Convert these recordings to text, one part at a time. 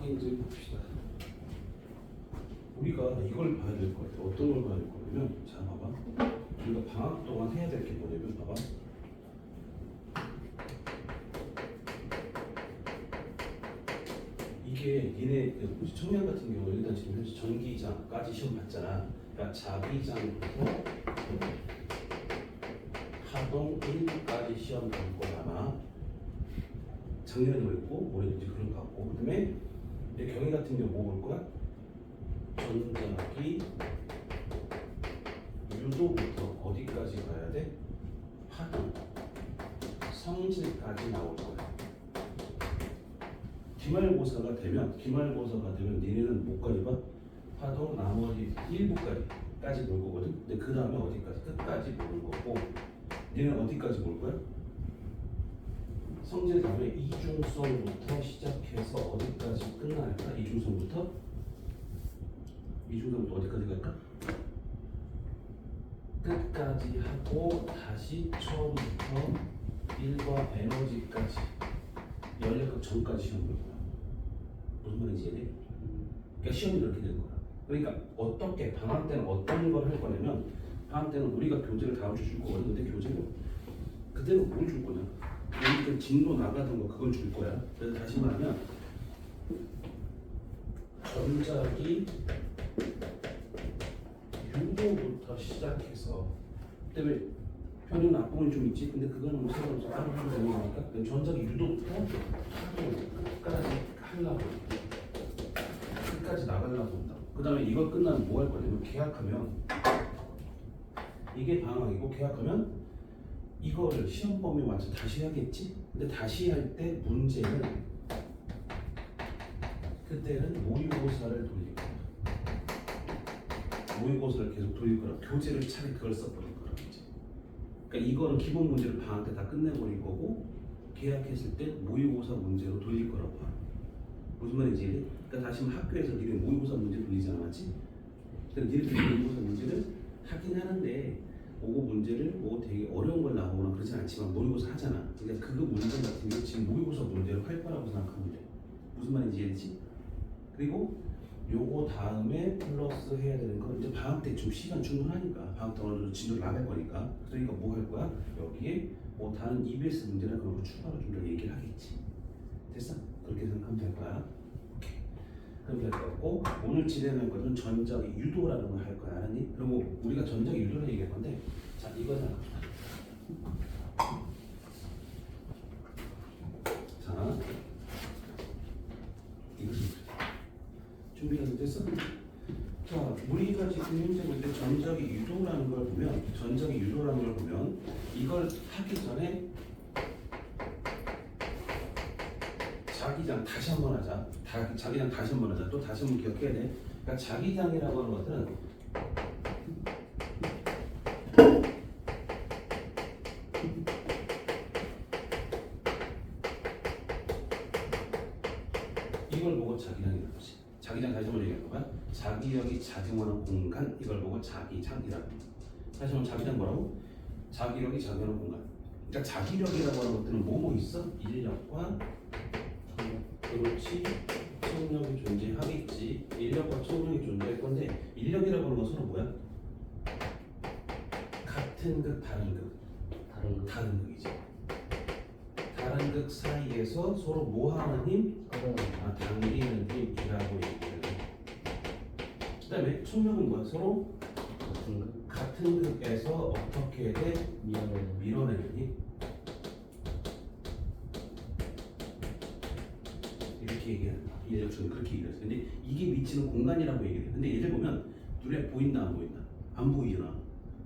이제 봅시다. 우리가 이걸 봐야 될 것 같아. 어떤 걸 봐야 될 거냐면, 자 봐봐. 우리가 방학 동안 해야 될 게 뭐냐면, 봐봐. 이게 니네 뭐지 청년 같은 경우 일단 지금 현재 전기장까지 시험 봤잖아. 그러니까 자기장부터 하동 1까지 시험 볼 거야. 작년에도 그랬고 올해도 이제 그런 거 같고. 그다음에 이제 경희 같은 경우 뭐 볼 거야? 전자기 유도부터 어디까지 가야 돼? 파동 성질까지 나올 거야. 기말고사가 되면 니네는 뭐까지 봐? 파동 나머지 일부까지 볼 거거든. 근데 그 다음에 어디까지? 끝까지 볼 거고. 니네는 어디까지 볼 거야? 성질 다음에 이중성부터 시작해서 어디까지 끝날까? 이중성부터 어디까지 갈까? 끝까지 하고 다시 처음부터 1과 에너지까지 연력극 전까지 시험 볼 거야. 무슨 말인지 이해돼? 그러니까 시험이 그렇게 되는 거야. 그러니까 어떻게 방학 때는 어떤 걸 할 거냐면 방학 때는 우리가 교재를 다음 주 줄 거거든. 근데 교재를 그대로 뭘 줄 거냐? 우리가 진로 나가던 거 그걸 줄 거야. 그래서 다시 말하면 전자기 유도부터 시작해서 그다음에 편은 앞부분이 좀 있지. 근데 그거는 뭐 상관없어. 따로 하면 되는 거니까. 전자기 유도부터 끝까지 하려고 끝까지 나가려고 한다. 그 다음에 이거 끝나면 뭐 할 거냐면 계약하면 이게 방학이고 계약하면 이거를 시험 범위 맞춰 다시 해야겠지. 근데 다시 할 때 문제는 그때는 모의고사를 돌릴 거야. 모의고사를 계속 돌릴 거라. 교재를 차라리 그걸 써버릴 거라. 그러니까 이거는 기본 문제를 방학 때 다 끝내버릴 거고 계약했을 때 모의고사 문제로 돌릴 거라고 봐. 무슨 말인지? 그러니까 다시 학교에서 니네 모의고사 문제 돌리지 않았지? 그러니까 니네들 모의고사 문제를 하긴 하는데 오고 문제를 뭐 되게 어려운 걸 나오거나 그러진 않지만 모의고사 하잖아. 그러니까 그거 문제 같은 게 지금 모의고사 문제로 할 거라고 생각하면 돼. 무슨 말인지 이해되지? 그리고 요거 다음에 플러스 해야 되는 건 이제 방학 때 좀 시간 충분하니까 방학 때 어느 정도 진도를 나갈 거니까 그러니까 뭐 할 거야? 여기에 뭐 다른 EBS 문제나 그런 거 추가로 좀 더 얘기를 하겠지. 됐어? 그렇게 생각하면 될 거야. 오케이. 그럼 될 거고 오늘 진행할 것은 전자기 유도라는 걸 할 거야. 알았니? 그리고 우리가 전자기 유도를 얘기할 건데 자 이거잖아. 자 이것이 준비가 됐어? 자, 우리가 지금 현재 볼 때 전자기 유도라는 걸 보면 이걸 하기 전에 자기장 다시 한번 하자. 자기장 다시 한번 하자. 또 다시 한번 기억해야 돼. 그러니까 자기장이라고 하는 것들은 이걸 보고 자기장이라고 하지. 자기장 다시 한번 얘기할 거야. 자기력이 작용하는 공간 이걸 보고 자기장이라고. 다시 한번 자기장 뭐라고? 자기력이 작용하는 공간. 그러니까 자기력이라고 하는 것들은 뭐뭐 있어? 인력과 그렇지 청력이 존재하겠지. 인력과 청력이 존재할 건데 인력이라고 하는 것은 뭐야? 같은 극 다른 극. 다른 극이지. 다른 극 사이에서 서로 뭐 하는 힘? 당기는 힘이라고 얘기를 해. 그 다음에 청력은 뭐야? 서로 같은 극에서 어떻게 돼? 밀어내는 힘. 이렇게 얘기한다. 이력처럼 그렇게 얘기했어. 근데 이게 미치는 공간이라고 얘기해. 근데 예를 보면 눈에 보인다 안 보인다? 안 보이잖아.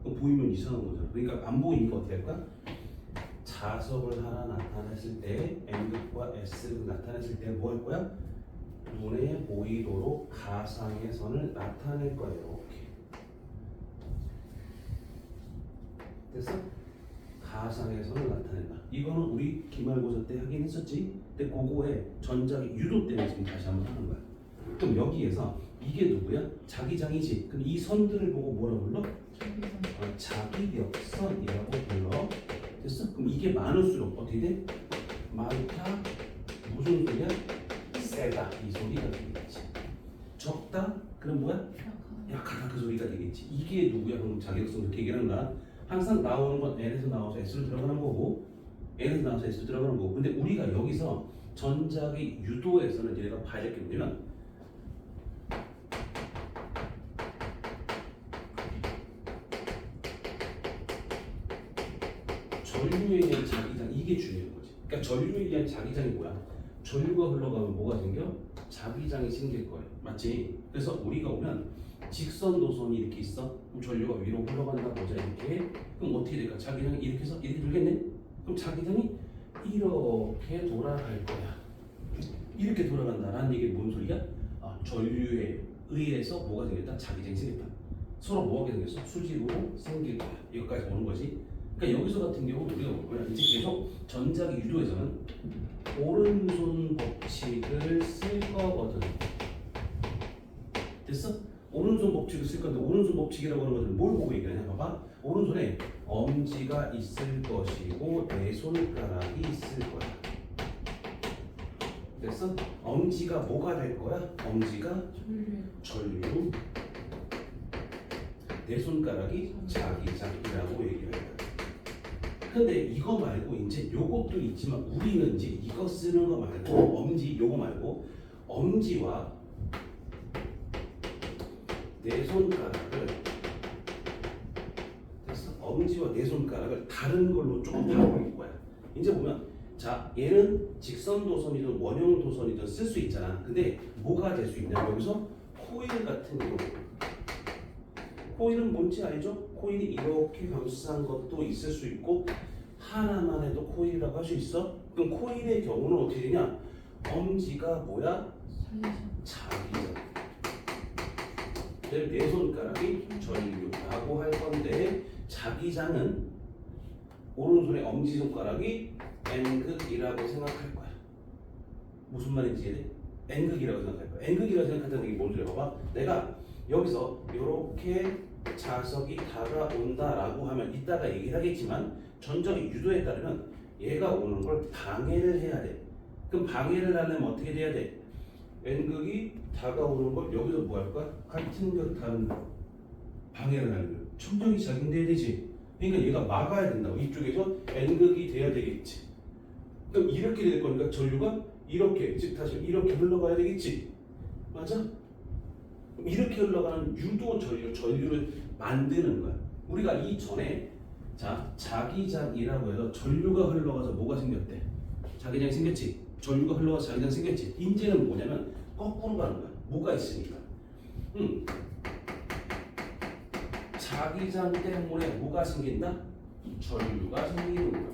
그럼 보이면 이상한 거잖아. 그러니까 안 보이니까 어떻게 할까? 자석을 하나 나타냈을 때 N극과 S극 나타냈을 때 뭐 할 거야? 눈에 보이도록 가상의 선을 나타낼 거예요. 이렇게. 됐어? 가상의 선을 나타낸다. 이거는 우리 기말고사 때 하긴 했었지. 근데 그거에 전자기 유도 때문에 지금 다시 한번 하는 거야. 그럼 여기에서 이게 누구야? 자기장이지. 그럼 이 선들을 보고 뭐라 불러? 자기력선이라고 불러. 됐어? 그럼 이게 많을수록 어떻게 돼? 많다 무슨 소리야? 세다 이 소리가 되겠지. 적다 그럼 뭐야? 약하다 그 소리가 되겠지. 이게 누구야? 그럼 자기력성 이렇게 얘기하는 거야. 항상 나오는 건 N에서 나와서 S로 들어가는 거고 N에서 나와서 S로 들어가는 거고. 근데 우리가 여기서 전자기 유도에서는 얘가 봐야 될 게 뭐냐면 전류에 의한 자기장 이게 중요한 거지. 그러니까 전류에 의한 자기장이 뭐야? 전류가 흘러가면 뭐가 생겨? 자기장이 생길 거예요. 맞지? 그래서 우리가 오면 직선 노선이 이렇게 있어. 그럼 전류가 위로 흘러간다 보자 이렇게. 그럼 어떻게 될까? 자기장이 이렇게 해서 이렇게 돌겠네. 그럼 자기장이 이렇게 돌아갈 거야. 이렇게 돌아간다라는 얘기는 뭔 소리야? 아, 전류에 의해서 뭐가 생겼다? 자기장이 생겼다. 서로 뭐가 생겼어? 수직으로 생길 거야. 여기까지 오는 거지. 그러니까 여기서 같은 경우 우리가 뭐야? 이제 계속 전자기 유도에서는 오른손 법칙을 쓸 거거든. 됐어? 오른손 법칙을 쓸 건데 오른손 법칙이라고 하는 것은 뭘 보고 얘기하냐? 봐봐. 오른손에 엄지가 있을 것이고 내 손가락이 있을 거야. 됐어? 엄지가 뭐가 될 거야? 엄지가 전류. 내 손가락이 자기장이라고 얘기할 거야. 근데 이거 말고 이제 요것도 있지만 우리는 이제 이거 쓰는 거 말고 엄지 요거 말고 엄지와 내 손가락을 됐어? 엄지와 내 손가락을 다른 걸로 조금 바꿀 거야. 이제 보면 자 얘는 직선 도선이든 원형 도선이든 쓸 수 있잖아. 근데 뭐가 될 수 있냐? 여기서 코일 같은 경우. 코일은 뭔지 알죠? 코일이 이렇게 감싼 것도 있을 수 있고 하나만 해도 코일이라고 할 수 있어? 그럼 코일의 경우는 어떻게 되냐? 엄지가 뭐야? 자기장. 내 손가락이 전류라고 할 건데 자기장은 오른손의 엄지손가락이 N극이라고 생각할 거야. 무슨 말인지 이해돼? N극이라고 생각할 거야. N극이라고 생각한다는 게 뭔지 봐봐. 내가 여기서 이렇게 자석이 다가온다라고 하면 이따가 얘기를 하겠지만 전적인 유도에 따르면 얘가 오는 걸 방해를 해야 돼. 그럼 방해를 하려면 어떻게 돼야 돼? N극이 다가오는 걸 여기서 뭐 할 거야? 같은 격 다른 방해를 하려면 청정이 작용돼야 되지. 그러니까 얘가 막아야 된다고. 이쪽에서 N극이 돼야 되겠지. 그럼 이렇게 될 거니까 전류가 이렇게 즉 다시 이렇게 흘러가야 되겠지. 맞아? 이렇게 흘러가는 유도 전류를 만드는 거야. 우리가 이전에 자 자기장이라고 해서 전류가 흘러가서 뭐가 생겼대? 자기장이 생겼지. 전류가 흘러가서 자기장 생겼지. 이제는 뭐냐면 거꾸로 가는 거야. 뭐가 있으니까. 자기장 때문에 뭐가 생긴다? 전류가 생기는 거야.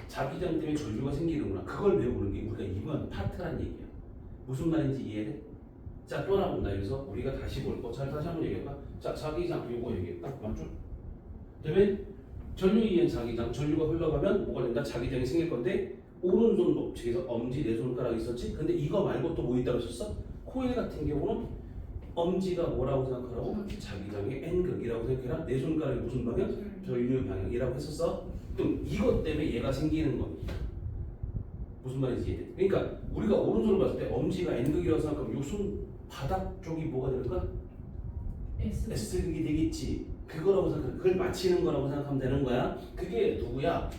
자기장 때문에 전류가 생기는구나. 그걸 배우는 게 우리가 이번 파트란 얘기야. 무슨 말인지 이해해? 자, 또 하나 본다. 여기서 우리가 다시 볼 거. 자, 다시 한번 얘기할까? 자, 자기장 요거 얘기했다. 맞죠? 그다음에 전류에 의한 자기장. 전류가 흘러가면 뭐가 된다? 자기장이 생길 건데 오른손 법칙에서 엄지 내 손가락이 있었지? 근데 이거 말고 또 뭐 있다고 했었어? 코일 같은 경우는 엄지가 뭐라고 생각하라고? 자기장의 N극이라고 생각해라. 내 손가락이 무슨 방향? 전류 방향이라고 했었어. 그럼 이것 때문에 얘가 생기는 겁니다. 무슨 말인지 이해돼? 그러니까 우리가 오른손을 봤을 때 엄지가 N극이라고 생각하면 요 손바닥 쪽이 뭐가 될까? S극이 되겠지. 그거라고 생각해. 그걸 맞히는 거라고 생각하면 되는 거야. 그게 누구야?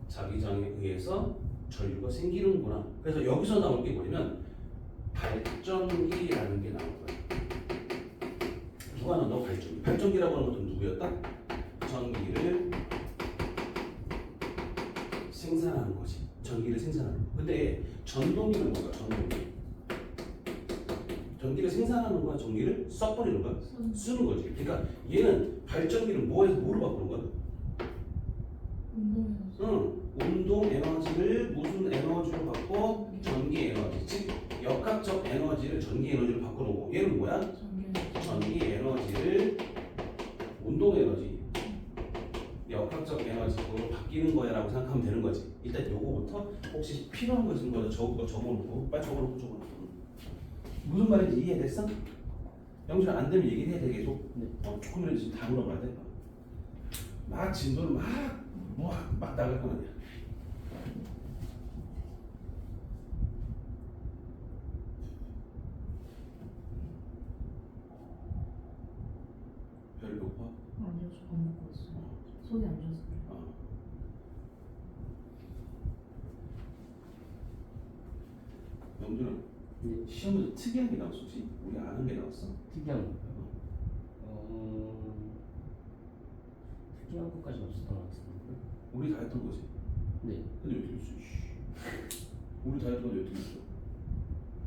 자기장에 의해서 전류가 생기는구나. 그래서 여기서 나올 게 뭐냐면 발전기라는 게 나올 거야. 누가 나와? 발전기. 발전기라고 하는 것도 누구였다? 전기를 생산하는 거지. 전기를 생산하는 거. 근데 전동기는 뭐야? 전동기. 전기를 생산하는 거야? 전기를 써버리는 거야? 쓰는 거지. 그러니까 얘는 발전기를 뭐로 바꾸는 거야? 운동 에너지를 무슨 에너지로 바꿔? 전기 에너지. 즉 역학적 에너지를 전기 에너지로 바꿔놓고 얘는 뭐야? 전기 에너지를 운동 에너지, 역학적 에너지로 바뀌는 거야라고 생각하면 되는 거지. 일단 요거부터 혹시 필요한 거 있으면 거기다 적어놓고 빨리 적어놓고 무슨 말인지 이해됐어? 영준 안 되면 얘기를 해야 돼 계속. 조금이라도 지금 다 물어봐야 돼. 막 진도를 막 나갈 거 아니야. 범준아 네. 시험에서 특이한 게 나왔어 혹시? 우리 아는 게 나왔어? 특이한 거요? 특이한 것까지 없었던 것 같은데. 우리 다 했던 거지. 네. 근데 왜 이렇게 있어? 우리 다 했던 건데 왜 이렇게 있어?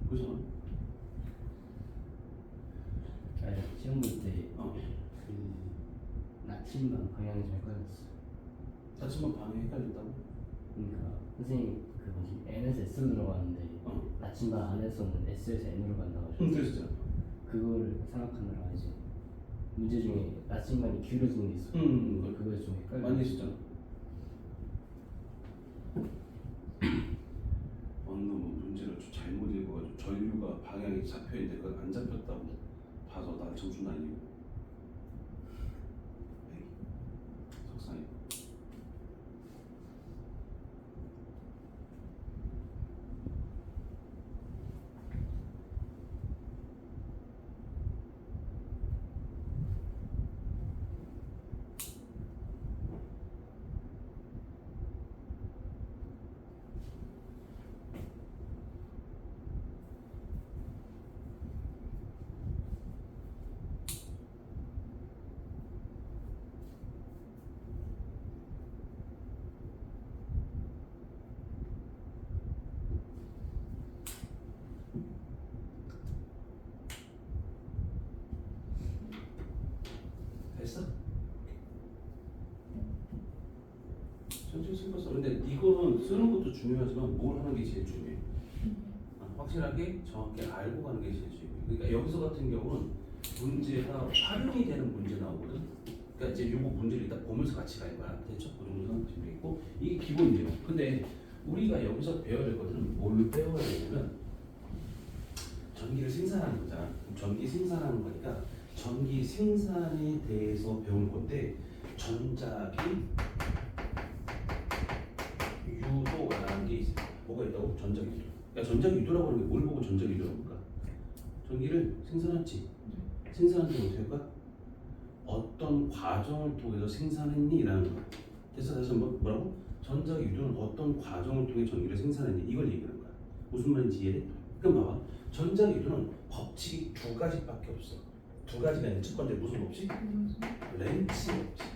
그래서 아니 시험 볼때 어. 그 나침반 방향이 잘 꺼졌어. 다치만 방에 헷갈린다고? 그러니까 선생님 그 뭐지 N에서 S로 들어가는데 나침반 안에서는 S에서 N으로 간다가지고 그랬었잖아. 그거를 생각하느라 이제 문제 중에 나침반이 기울어지는 게 있어. 그거에 좀 헷갈려. 많이 했었잖아. 어느 뭐 문제를 좀 잘못 읽어가지고 전류가 방향이 잡혀 있는데 그걸 안 잡혔다고 봐서 나 점수 날리고. 에이, 속상해. 됐어? 천천히 쓸었어. 근데 이거는 쓰는 것도 중요하지만 뭘 하는 게 제일 중요해. 확실하게 정확히 알고 가는 게 제일 중요해. 그러니까 여기서 같은 경우는 문제가 활용이 되는 문제 나오거든. 그러니까 이제 요거 문제를 일단 보면서 같이 갈 거야. 대충 그 정도 생각하시면 되겠고 이게 기본이에요. 근데 우리가 여기서 배워야 될 것들은 뭘 배워야 되냐면 전기를 생산하는 거잖아. 전기 생산하는 거니까 전기 생산에 대해서 배울 건데 전자기 유도라는 게 있어요. 뭐가 있다고? 전자기 유도. 그러니까 전자기 유도라고 하는 게 뭘 보고 전자기 유도라고 할까? 전기를 생산했지. 생산한 게 어떻게 할까? 어떤 과정을 통해서 생산했니? 라는 거야. 그래서 다시 한번 뭐라고? 전자기 유도는 어떤 과정을 통해 전기를 생산했니? 이걸 얘기하는 거야. 무슨 말인지 이해해? 그럼 봐봐. 전자기 유도는 법칙이 두 가지밖에 없어. 두 가지가 있는데 첫 번째 무슨 법칙? 렌치 법칙.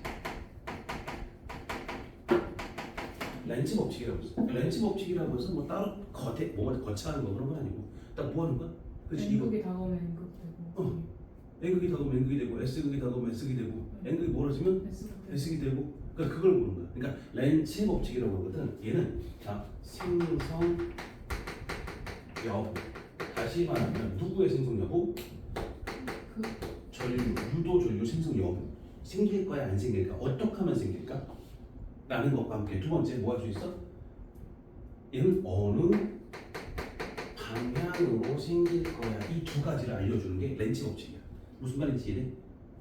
렌치 법칙이라고 있어. 렌치 법칙이라고 해서 뭐 따로 뭐가 거창한 거 그런 건 아니고 딱 뭐 하는 거야? 그렇지 이거. N극이 다가오면 N극 되고 N극이 다가오면 N극이 되고 S극이 다가오면 S극이 되고 N극이 멀어지면 S극이 되고 그러니까 그걸 보는 거야. 그러니까 렌치 법칙이라고 하거든. 얘는 자 생성 여부. 다시 말하면 누구의 생성 여부? 전류, 유도 전류 생성 여부. 생길 거야 안 생길까? 어떻게 하면 생길까? 라는 것과 함께 두 번째 뭐 할 수 있어? 얘는 어느 방향으로 생길 거야. 이 두 가지를 알려주는 게 렌치 법칙이야. 무슨 말인지 이해돼?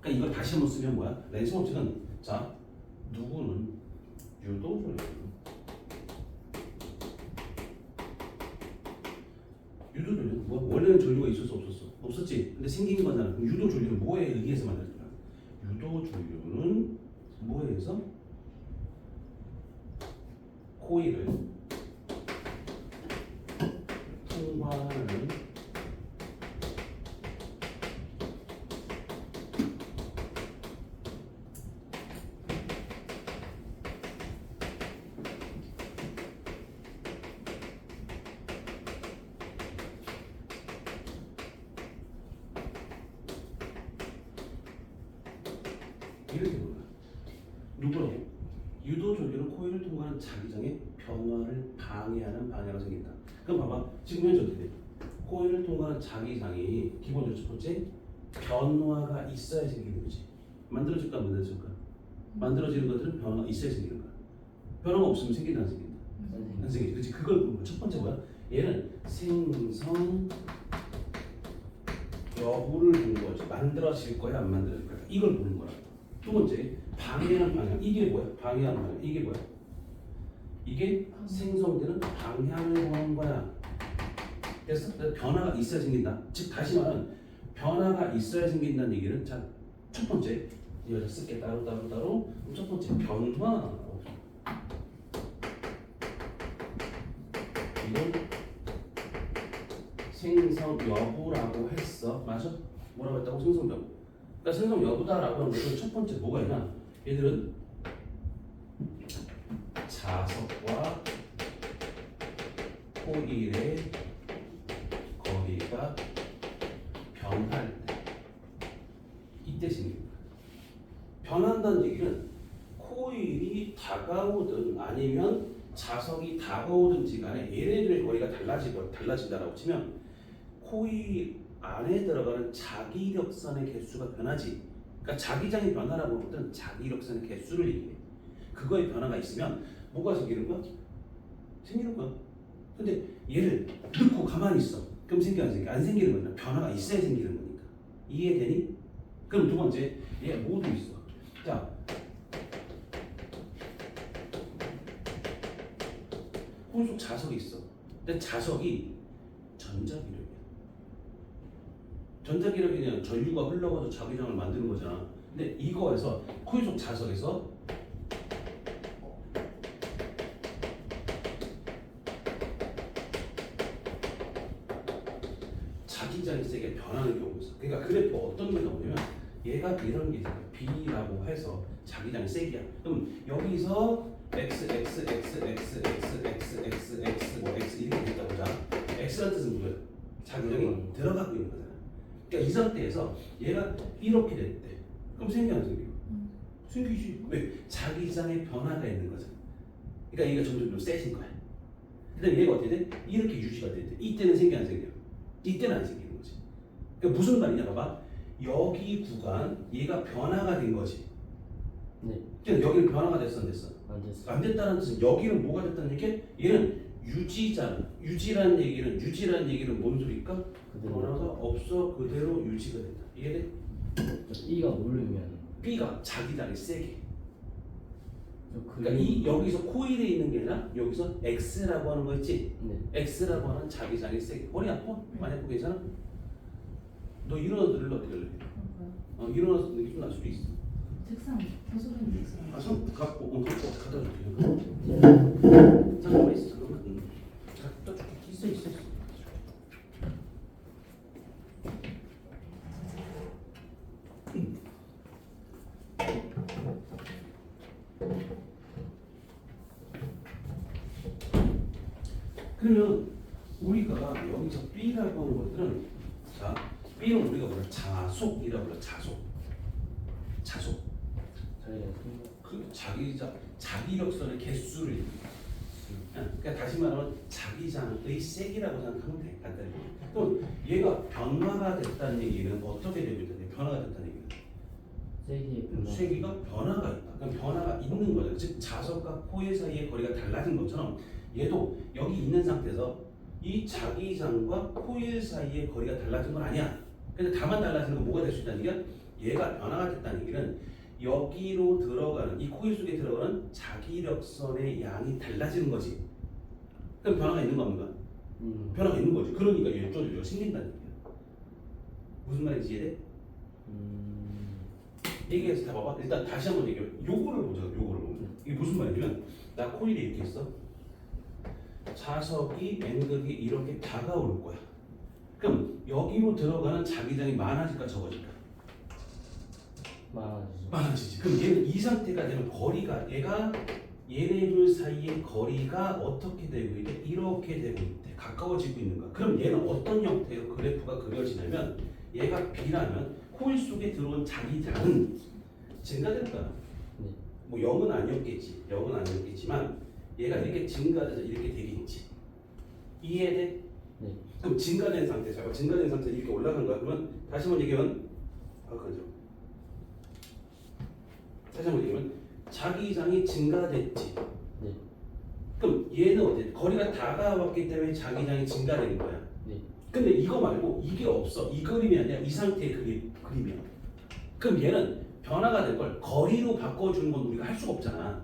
그러니까 이걸 다시 한번 쓰면 뭐야? 렌치 법칙은 자 누구는 유도 전류 유도 전류 뭐 원래는 전류가 있었어 없었어? 없었지. 근데 생긴 거잖아. 그럼 유도 전류는 뭐에 의해서 만들어졌나? 유도 전류는 뭐에 의해서? 코일을 통과하는 이렇게 보는 거야. 누구라고? 유도 전류는 코일을 통과하는 자기장의 변화를 방해하는 방향으로 생긴다. 그럼 봐봐. 지금 현재 어떻게 돼? 코일을 통과하는 자기장이 기본적으로 첫 번째 변화가 있어야 생기는 거지. 만들어질까 안 만들어질까? 만들어지는 것들은 변화가 있어야 생기는 거야. 변화가 없으면 생긴다 안 생긴다? 안 생기지. 그렇지. 그걸 보는 거야. 첫 번째 뭐야? 얘는 생성 여부를 보는 거지. 만들어질 거야 안 만들어질 거야. 이걸 보는 거야. 두 번째 방해하는 방향. 이게 뭐야? 방해하는 방향. 이게 뭐야? 이게 생성되는 방향을 보는 거야. 됐어? 변화가 있어야 생긴다. 즉 다시 말하면 변화가 있어야 생긴다는 얘기는 자 첫 번째 이거 쓸게 따로. 첫 번째 변화. 이건 생성 여부라고 했어. 맞아? 뭐라고 했다고? 생성 여부. 그러니까 생성 여부다라고 하는 것은 첫 번째 뭐가 있나? 얘들은 자석과 코일의 거리가 변할 때 이때 생깁니다. 변한다는 얘기는 코일이 다가오든 아니면 자석이 다가오든지 간에 얘네들의 거리가 달라진다라고 치면 코일 안에 들어가는 자기력선의 개수가 변하지. 그러니까 자기장의 변화라고 하거든. 자기력선의 개수를 얘기해. 그거에 변화가 있으면 뭐가 생기는 거야? 생기는 거야. 근데 얘를 넣고 가만히 있어. 그럼 생겨 안 생겨? 안 생기는 거야. 변화가 있어야 생기는 거니까. 이해되니? 그럼 두 번째, 얘 모두 있어. 자, 홀 속 자석이 있어. 근데 자석이 전자기력이야. 전자기력이냐 전류가 흘러가서 자기장을 만드는 거잖아. 근데 이거에서 코일 속 자석에서 자기장이 세게 변하는 경우가 있어. 그러니까 그래프 어떤 게 나오냐면 얘가 이런 게 있어요. B라고 해서 자기장이 세게야. 그럼 여기서 X 뭐 X 이렇게 됐다고 보자. X라는 뜻은 뭐야? 자기장이 들어가고 있는 거잖아. 그러니까 이 상태에서 얘가 이렇게 됐대. 그럼 생기 안 생겨? 생기지. 왜? 자기장의 변화가 있는 거잖아. 그러니까 얘가 점점 좀 세진 거야. 그다음에 얘가 어떻게 돼? 이렇게 유지가 됐대. 이때는 생기 안 생겨? 이때는 안 생기는 거지. 그러니까 무슨 말이냐 봐봐. 여기 구간 얘가 변화가 된 거지. 네. 그러니까 여기는 변화가 됐어 안 됐어? 안 됐어. 안 됐다는 뜻은 여기는 뭐가 됐다는 얘기? 얘는 유지잖아. 유지라는 얘기는 뭔 소리일까? 그대로. 변화가 없어 그대로 유지가 된다. 이해돼? E가 뭘 의미하는? B가 자기장이 세게. 저 그러니까 이 여기서 코일에 있는 게 아니라 여기서 X라고 하는 거 있지? 네. X라고 하는 자기장이 세게. 머리 아파? 많이 아프고 괜찮아? 너 일어나서 들을래 어떻게 할래? 일어나서 느낌 좀 날 수도 있어. 책상 서술은 책상. 아, 손 갖고 갖다 줄게. 잠깐만 있어. 잠깐만. 갖다 줄게. 있어. 그러면 우리가 여기서 B라고 하는 것들은 자 B는 우리가 뭐라 자속이라고 그래. 자속. 저희가 그 자기력선의 개수를 얘기해. 그러니까 다시 말하면 자기장의 세기라고 생각하면 돼. 간단히. 그럼 얘가 변화가 됐다는 얘기는 어떻게 되고 있다는 변화가 됐다는 얘기는 세기의 변화. 세기가 변화가 있다. 그럼 변화가 있는 거죠. 즉 자석과 코일 사이의 거리가 달라진 것처럼 얘도 여기 있는 상태에서 이 자기장과 코일 사이의 거리가 달라진 건 아니야. 근데 다만 달라지는 건 뭐가 될 수 있다는 얘기야? 얘가 변화가 됐다는 얘기는 여기로 들어가는 이 코일 속에 들어가는 자기력선의 양이 달라지는 거지. 그럼 변화가 있는 거 없는가? 변화가 있는 거지. 그러니까 얘 쪼들려 생긴다는 얘기야. 무슨 말인지 이해돼? 얘기해서 다 봐봐. 일단 다시 한번 얘기해. 요거를 보자. 이게 무슨 말이냐면 나 코일이 이렇게 있어. 자석이 N극이 이렇게 다가올 거야. 그럼 여기로 들어가는 자기장이 많아질까 적어질까? 많아지지. 그럼 얘는 이 상태가 되면 거리가 얘네들 사이의 거리가 어떻게 되고 있대? 이렇게 되고 있대. 가까워지고 있는 거야. 그럼 얘는 어떤 형태로 그래프가 그려지냐면 얘가 B라면 코일 속에 들어온 자기장은 증가될 거야. 네. 뭐 0은 아니었겠지만 얘가 이렇게 증가돼서 이렇게 되겠지. 이해돼? 네. 그럼 증가된 상태에서 이렇게 올라간 거야. 그러면 다시 한번 얘기하면 자기장이 증가됐지. 네. 그럼 얘는 어때? 거리가 다가왔기 때문에 자기장이 증가되는 거야. 네. 근데 이거 말고 이게 없어. 이 그림이 아니라 이 상태의 그림이야. 그럼 얘는 변화가 된 걸 거리로 바꿔주는 건 우리가 할 수가 없잖아.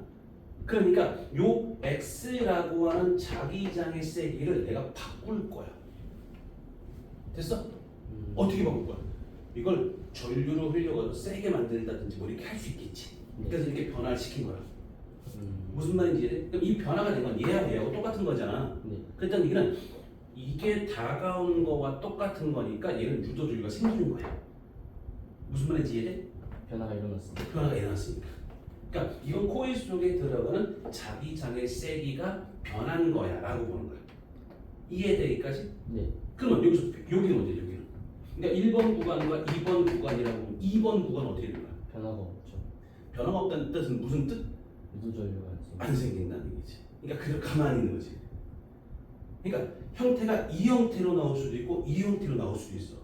그러니까 요 X라고 하는 자기장의 세기를 내가 바꿀 거야. 됐어? 어떻게 바꿀 거야? 이걸 전류로 흘려가지고 세게 만들다든지 뭐 이렇게 할 수 있겠지. 그래서 이렇게 변화를 시킨 거야. 무슨 말인지 이해돼? 그럼 이 변화가 된 건 얘하고 똑같은 거잖아. 네. 그랬다는 얘기는 이게 다가온 거와 똑같은 거니까 얘는 유도줄기가 생기는 거야. 무슨 말인지 이해돼? 변화가 일어났습니다. 변화가 일어났으니까. 그러니까 이건 코일 속에 들어가는 자기장의 세기가 변한 거야라고 보는 거야. 이해돼 여기까지? 네. 그러면 여기서 여기는 언제 여기는? 그러니까 1번 구간과 2번 구간이라고 보면 2번 구간 어떻게 되는 거야? 변화가 없죠. 변화가 없다는 뜻은 무슨 뜻? 유도전류가 안 생긴다는 얘기지. 그러니까 그대로 가만히 있는 거지. 그러니까 형태가 이 형태로 나올 수도 있고 이 형태로 나올 수도 있어.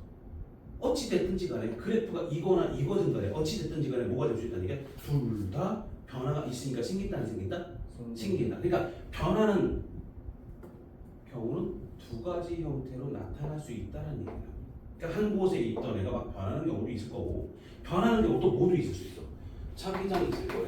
어찌 됐든지 간에 그래프가 이거나 이거든 간에 어찌 됐든지 간에 뭐가 될 수 있다는 게 둘 다 변화가 있으니까 생긴다 안 생긴다? 생긴다. 그러니까 변하는 경우는 두 가지 형태로 나타날 수 있다는 얘기야. 그러니까 한 곳에 있던 애가 막 변하는 경우도 있을 거고 변하는 경우도 모두 있을 수 있어. 자기장이 있을 거예요.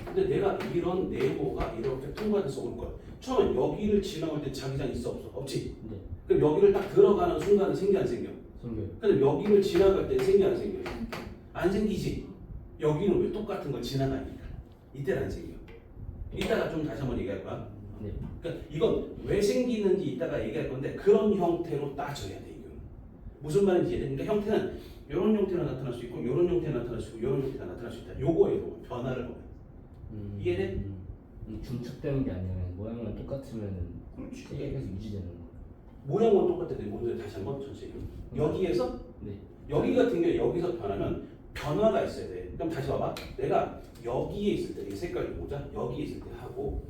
근데 내가 이런 네모가 이렇게 통과돼서 올 거야. 처음에 여기를 지나올 때 자기장 있어 없어? 없지? 네. 그럼 여기를 딱 들어가는 순간은 생겨 안 생겨? 생겨요. 근데 여기를 지나갈 때 생겨 안 생겨? 안 생기지? 여기는 왜 똑같은 걸 지나가니까 이때는 안 생겨. 이따가 좀 다시 한번 얘기할 거야. 네. 그러니까 이건 왜 생기는지 이따가 얘기할 건데 그런 형태로 따져야 돼 이거는. 무슨 말인지 이해돼? 그러니까 형태는 이런 형태로 나타날 수 있고 이런 형태로 나타날 수 있고 이런 형태로 나타날 수 있다. 요거예요. 변화를 보면. 이해돼? 중첩되는 게 아니라 그냥 모양만 똑같으면 그렇지. 세계가 계속 유지되는 거. 모양은 똑같은데 먼저 다시 한번 천천히. 여기에서 네. 여기 같은 경우에 여기서 변하면 변화가 있어야 돼. 그럼 다시 봐봐. 내가 여기에 있을 때 이 색깔을 보자. 여기에 있을 때 하고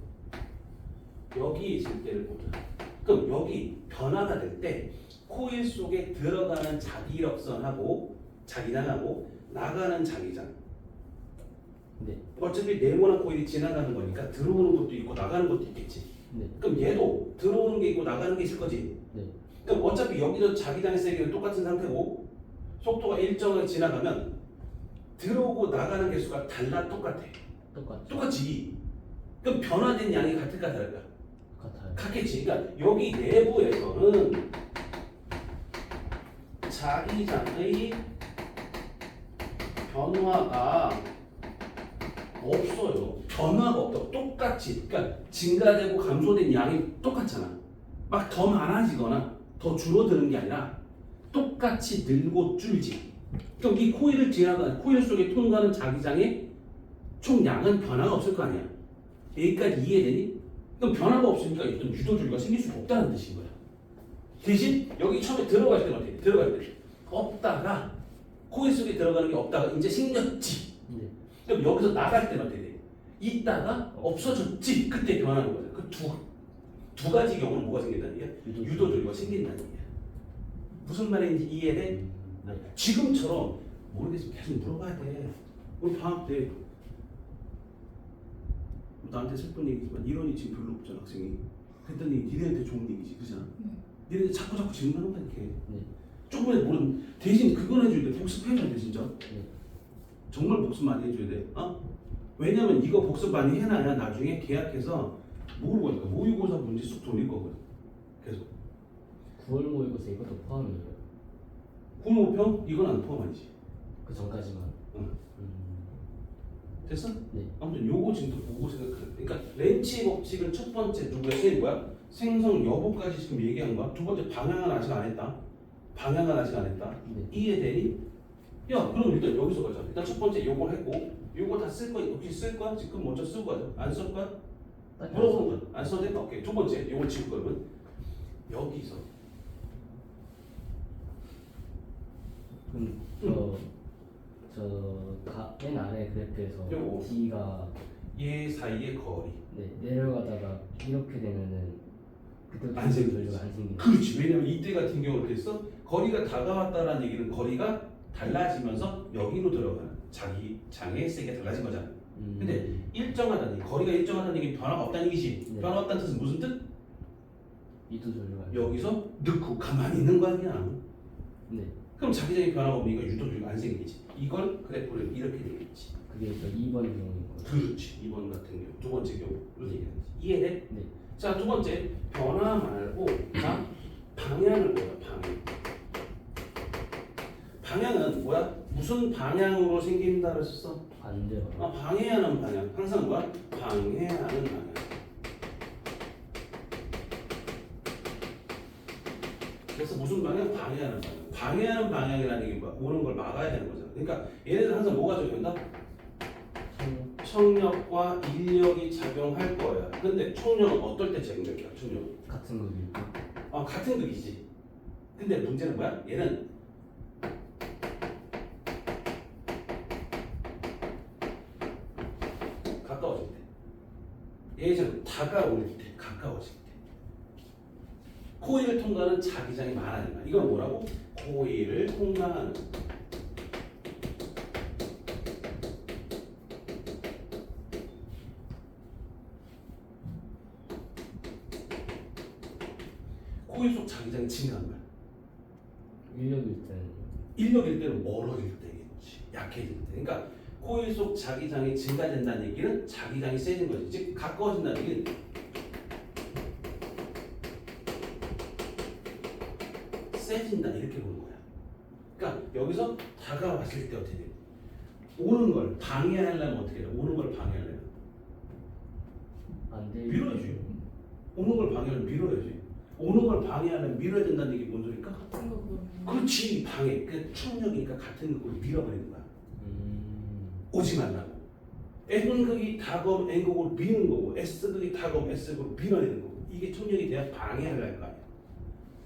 여기에 있을 때를 보자. 그럼 여기 변화가 될 때 코일 속에 들어가는 자기력선하고 자기장하고 나가는 자기장. 네. 어차피 네모난 코일이 지나가는 거니까 들어오는 것도 있고 나가는 것도 있겠지. 네. 그럼 얘도 들어오는 게 있고 나가는 게 있을 거지. 네. 그럼 어차피 여기서 자기장의 세기는 똑같은 상태고 속도가 일정을 지나가면 들어오고 나가는 개수가 달라 똑같아. 똑같죠. 똑같지. 그럼 변화된 양이 같을까 다를까? 같아요. 같겠지. 그러니까 여기 내부에서는 자기장의 변화가 없어요. 변화가 없다고 똑같이. 그러니까 증가되고 감소된 양이 똑같잖아. 막 더 많아지거나 더 줄어드는 게 아니라 똑같이 늘고 줄지. 그럼 이 코일을 지나가는 코일 속에 통과하는 자기장의 총 양은 변화가 없을 거 아니야. 여기까지 이해되니? 그럼 변화가 없으니까 어떤 유도줄기가 생길 수가 없다는 뜻인 거야. 대신 여기 처음에 들어갈 때는 어떻게 돼? 들어갈 때 없다가 코일 속에 들어가는 게 없다가 이제 생겼지. 네. 그럼 여기서 나갈 때는 어떻게 돼? 있다가 없어졌지. 그때 변하는 거야. 그 두 가지 경우는 뭐가 생긴다는 얘기야? 유도줄기가 생긴다는 얘기야. 무슨 말인지 이해돼? 네. 지금처럼 모르겠으면 계속 물어봐야 돼. 우리 방학 때 나한테 슬픈 얘기지만 이론이 지금 별로 없잖아 학생이. 그랬더니 니네한테 좋은 얘기지, 그잖아. 니네들 자꾸 질문하는 거니까. 네. 조금이라도 모르면 대신 그건 해줘야 돼. 복습해줘야 돼 진짜. 네. 정말 복습 많이 해줘야 돼. 어? 왜냐면 이거 복습 많이 해놔야 나중에 계약해서 모르거니까 모의고사 문제 쑥 돌릴 거거든. 계속. 9월 모의고사 이것도 포함이에요. 구모평 이건 안 포함하지. 그 전까지만. 응. 됐어? 네. 아무튼 요거 지금 더 보고 생각해. 그러니까 렌치 법칙은 첫 번째 누구야? 쌤 뭐야? 생성 여부까지 지금 얘기한 거야. 두 번째 방향은 아직 안 했다. 방향은 아직 안 했다. 네. 이해되니? 야, 그럼 일단 여기서 가자. 일단 첫 번째 요거 했고, 요거 다 쓸 거야? 혹시 쓸 거야? 지금 먼저 쓰고 가자. 안 쓸 거야? 물어보는 거야. 안 써도 돼? 오케이. 두 번째 요걸 지울 거면 여기서 그럼 맨 아래 그래프에서 요거. D가 얘 사이의 거리. 네, 내려가다가 이렇게 되면은 그때 안 생기지. 전류가 안 생기는. 그렇지. 왜냐면 이때 같은 경우는 어땠어? 거리가 다가왔다라는 얘기는 거리가 달라지면서 여기로 들어가는 자기 장의 세기가 달라진 거잖아. 근데 일정하다는 얘기, 거리가 일정하다는 얘기는 변화가 없다는 얘기지. 네. 변화 없다는 뜻은 무슨 뜻? 이도 전류가 여기서 넣고 가만히 있는 거 아니야. 네. 그럼 자기장의 변화가 없으니까 유도줄기가 안 생기지. 이걸 그래프를 이렇게 되겠지. 그게 저 2번 경우인 거죠. 그렇지. 2번 같은 경우, 두 번째 경우 이렇게 되겠지. 이해돼? 네. 자, 두 번째 변화 말고 자 방향을 보자. 방향은 뭐야? 무슨 방향으로 생긴다 그랬어? 반대로. 방해하는 방향. 항상 뭐야? 방해하는 방향. 그래서 무슨 방향? 방해하는 방향. 방해하는 방향이라는 얘기가 오는 걸 막아야 되는 거잖아. 그러니까 얘네들 항상 뭐가 적용된다? 청력과 인력이 작용할 거야. 근데 총력은 어떨 때 적용될까? 총력. 같은 거일 때. 같은 극이지. 근데 문제는 뭐야? 얘는 가까워질 때. 얘는 다가올 때, 가까워질 때. 코일을 통과하는 자기장이 많아진다. 이건 뭐라고? 코일을 통과하는. 코일 속 자기장이 증가한 거야. 인력일 때는 인력일 때는 멀어질 때겠지. 약해질 때. 그러니까 코일 속 자기장이 증가된다는 얘기는 자기장이 세진 거지. 즉 가까워진다는 얘기는 세진다 이렇게 보는 거야. 그러니까 여기서 다가왔을 때 어떻게 돼? 오는 걸 방해하려면 어떻게 돼? 오는 걸 방해하려면 안 돼. 밀어야지. 오는 걸 방해하려면 밀어야지. 오는 걸 방해하려면 밀어야 된다는 얘기 뭔 소리일까? 같은 거 그러면. 그렇지. 방해. 그 충력이니까 같은 걸 밀어버리는 거야. 오지 말라고. N극이 다검 N극으로 미는 거고 S극이 다검 S극으로 밀어내는 거고 이게 충력이 돼야 방해를 할 거 아니야.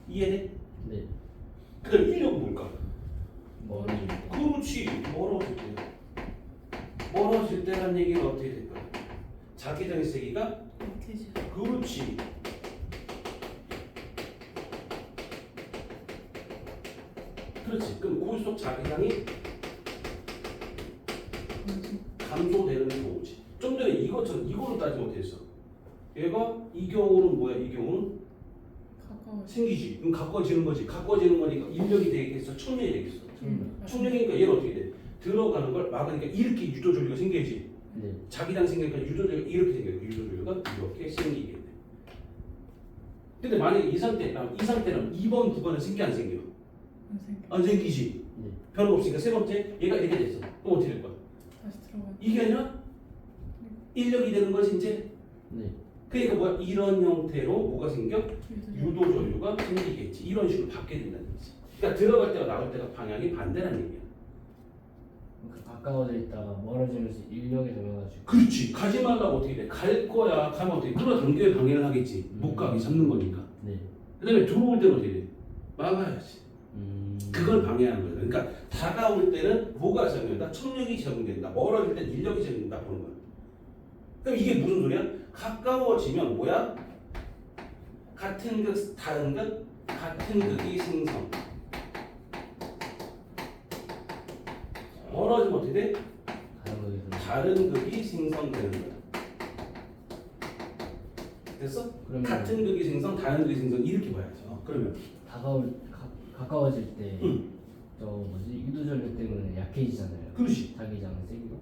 이해돼? 네. 그럼 인력은 뭘까? 멀어질 때. 그렇지. 멀어질 때. 멀어질 때란 얘기는 어떻게 될까? 자기장의 세기가 약해져. 그렇지. 그렇지. 그럼 코일 속 자기장이 감소되는 경우지. 좀 전에 이것처럼 이거로 따지면 어떻게 했어? 얘가 이 경우는 뭐야? 이 경우는 가까워. 생기지. 그럼 가까워지는 거지. 가까워지는 거니까 인력이 되겠어? 충력이 되겠어? 충력이니까 얘는 어떻게 돼? 들어가는 걸 막으니까 이렇게 유도 전류가 생겨야지. 네. 자기장 생기니까 유도 전류가 이렇게 생겨요. 유도 전류가 이렇게 생기게 돼. 근데 만약에 이 상태라면 2번 구간은 생기 안 생겨? 안 생겨. 안 생기지. 네. 변화가 없으니까 세 번째 얘가 이렇게 됐어. 그럼 어떻게 될 거야? 다시 들어가. 이게 아니라 인력이 되는 거지 이제. 네. 그러니까 뭐야? 이런 형태로 뭐가 생겨? 유도 전류가 생기겠지. 이런 식으로 바뀌게 된다는 거지. 그러니까 들어갈 때와 나올 때가 방향이 반대라는 얘기야. 그러니까 가까워져 있다가 멀어지면서 인력에 적용해가지고. 그렇지. 가지 말라고 어떻게 돼? 갈 거야. 가면 어떻게 돼? 끌어당겨야 방해를 하겠지. 못 가게 잡는 거니까. 네. 그 다음에 들어올 때는 어떻게 돼? 막아야지. 그걸 방해하는 거야. 그러니까 다가올 때는 뭐가 적용된다? 청력이 적용된다. 멀어질 때는 인력이 적용된다 보는 거야. 그럼 이게 무슨 소리야? 가까워지면 뭐야? 같은 극, 다른 극, 같은 극이 생성. 멀어지면 어떻게 돼? 다른 거에서. 다른 극이 생성되는 거야. 됐어? 그러면 같은 극이 생성, 다른 극이 생성 이렇게 봐야죠. 그러면 가까워질 때. 응. 저 뭐지 유도 전류 때문에 약해지잖아요. 그렇지. 자기장 세기가.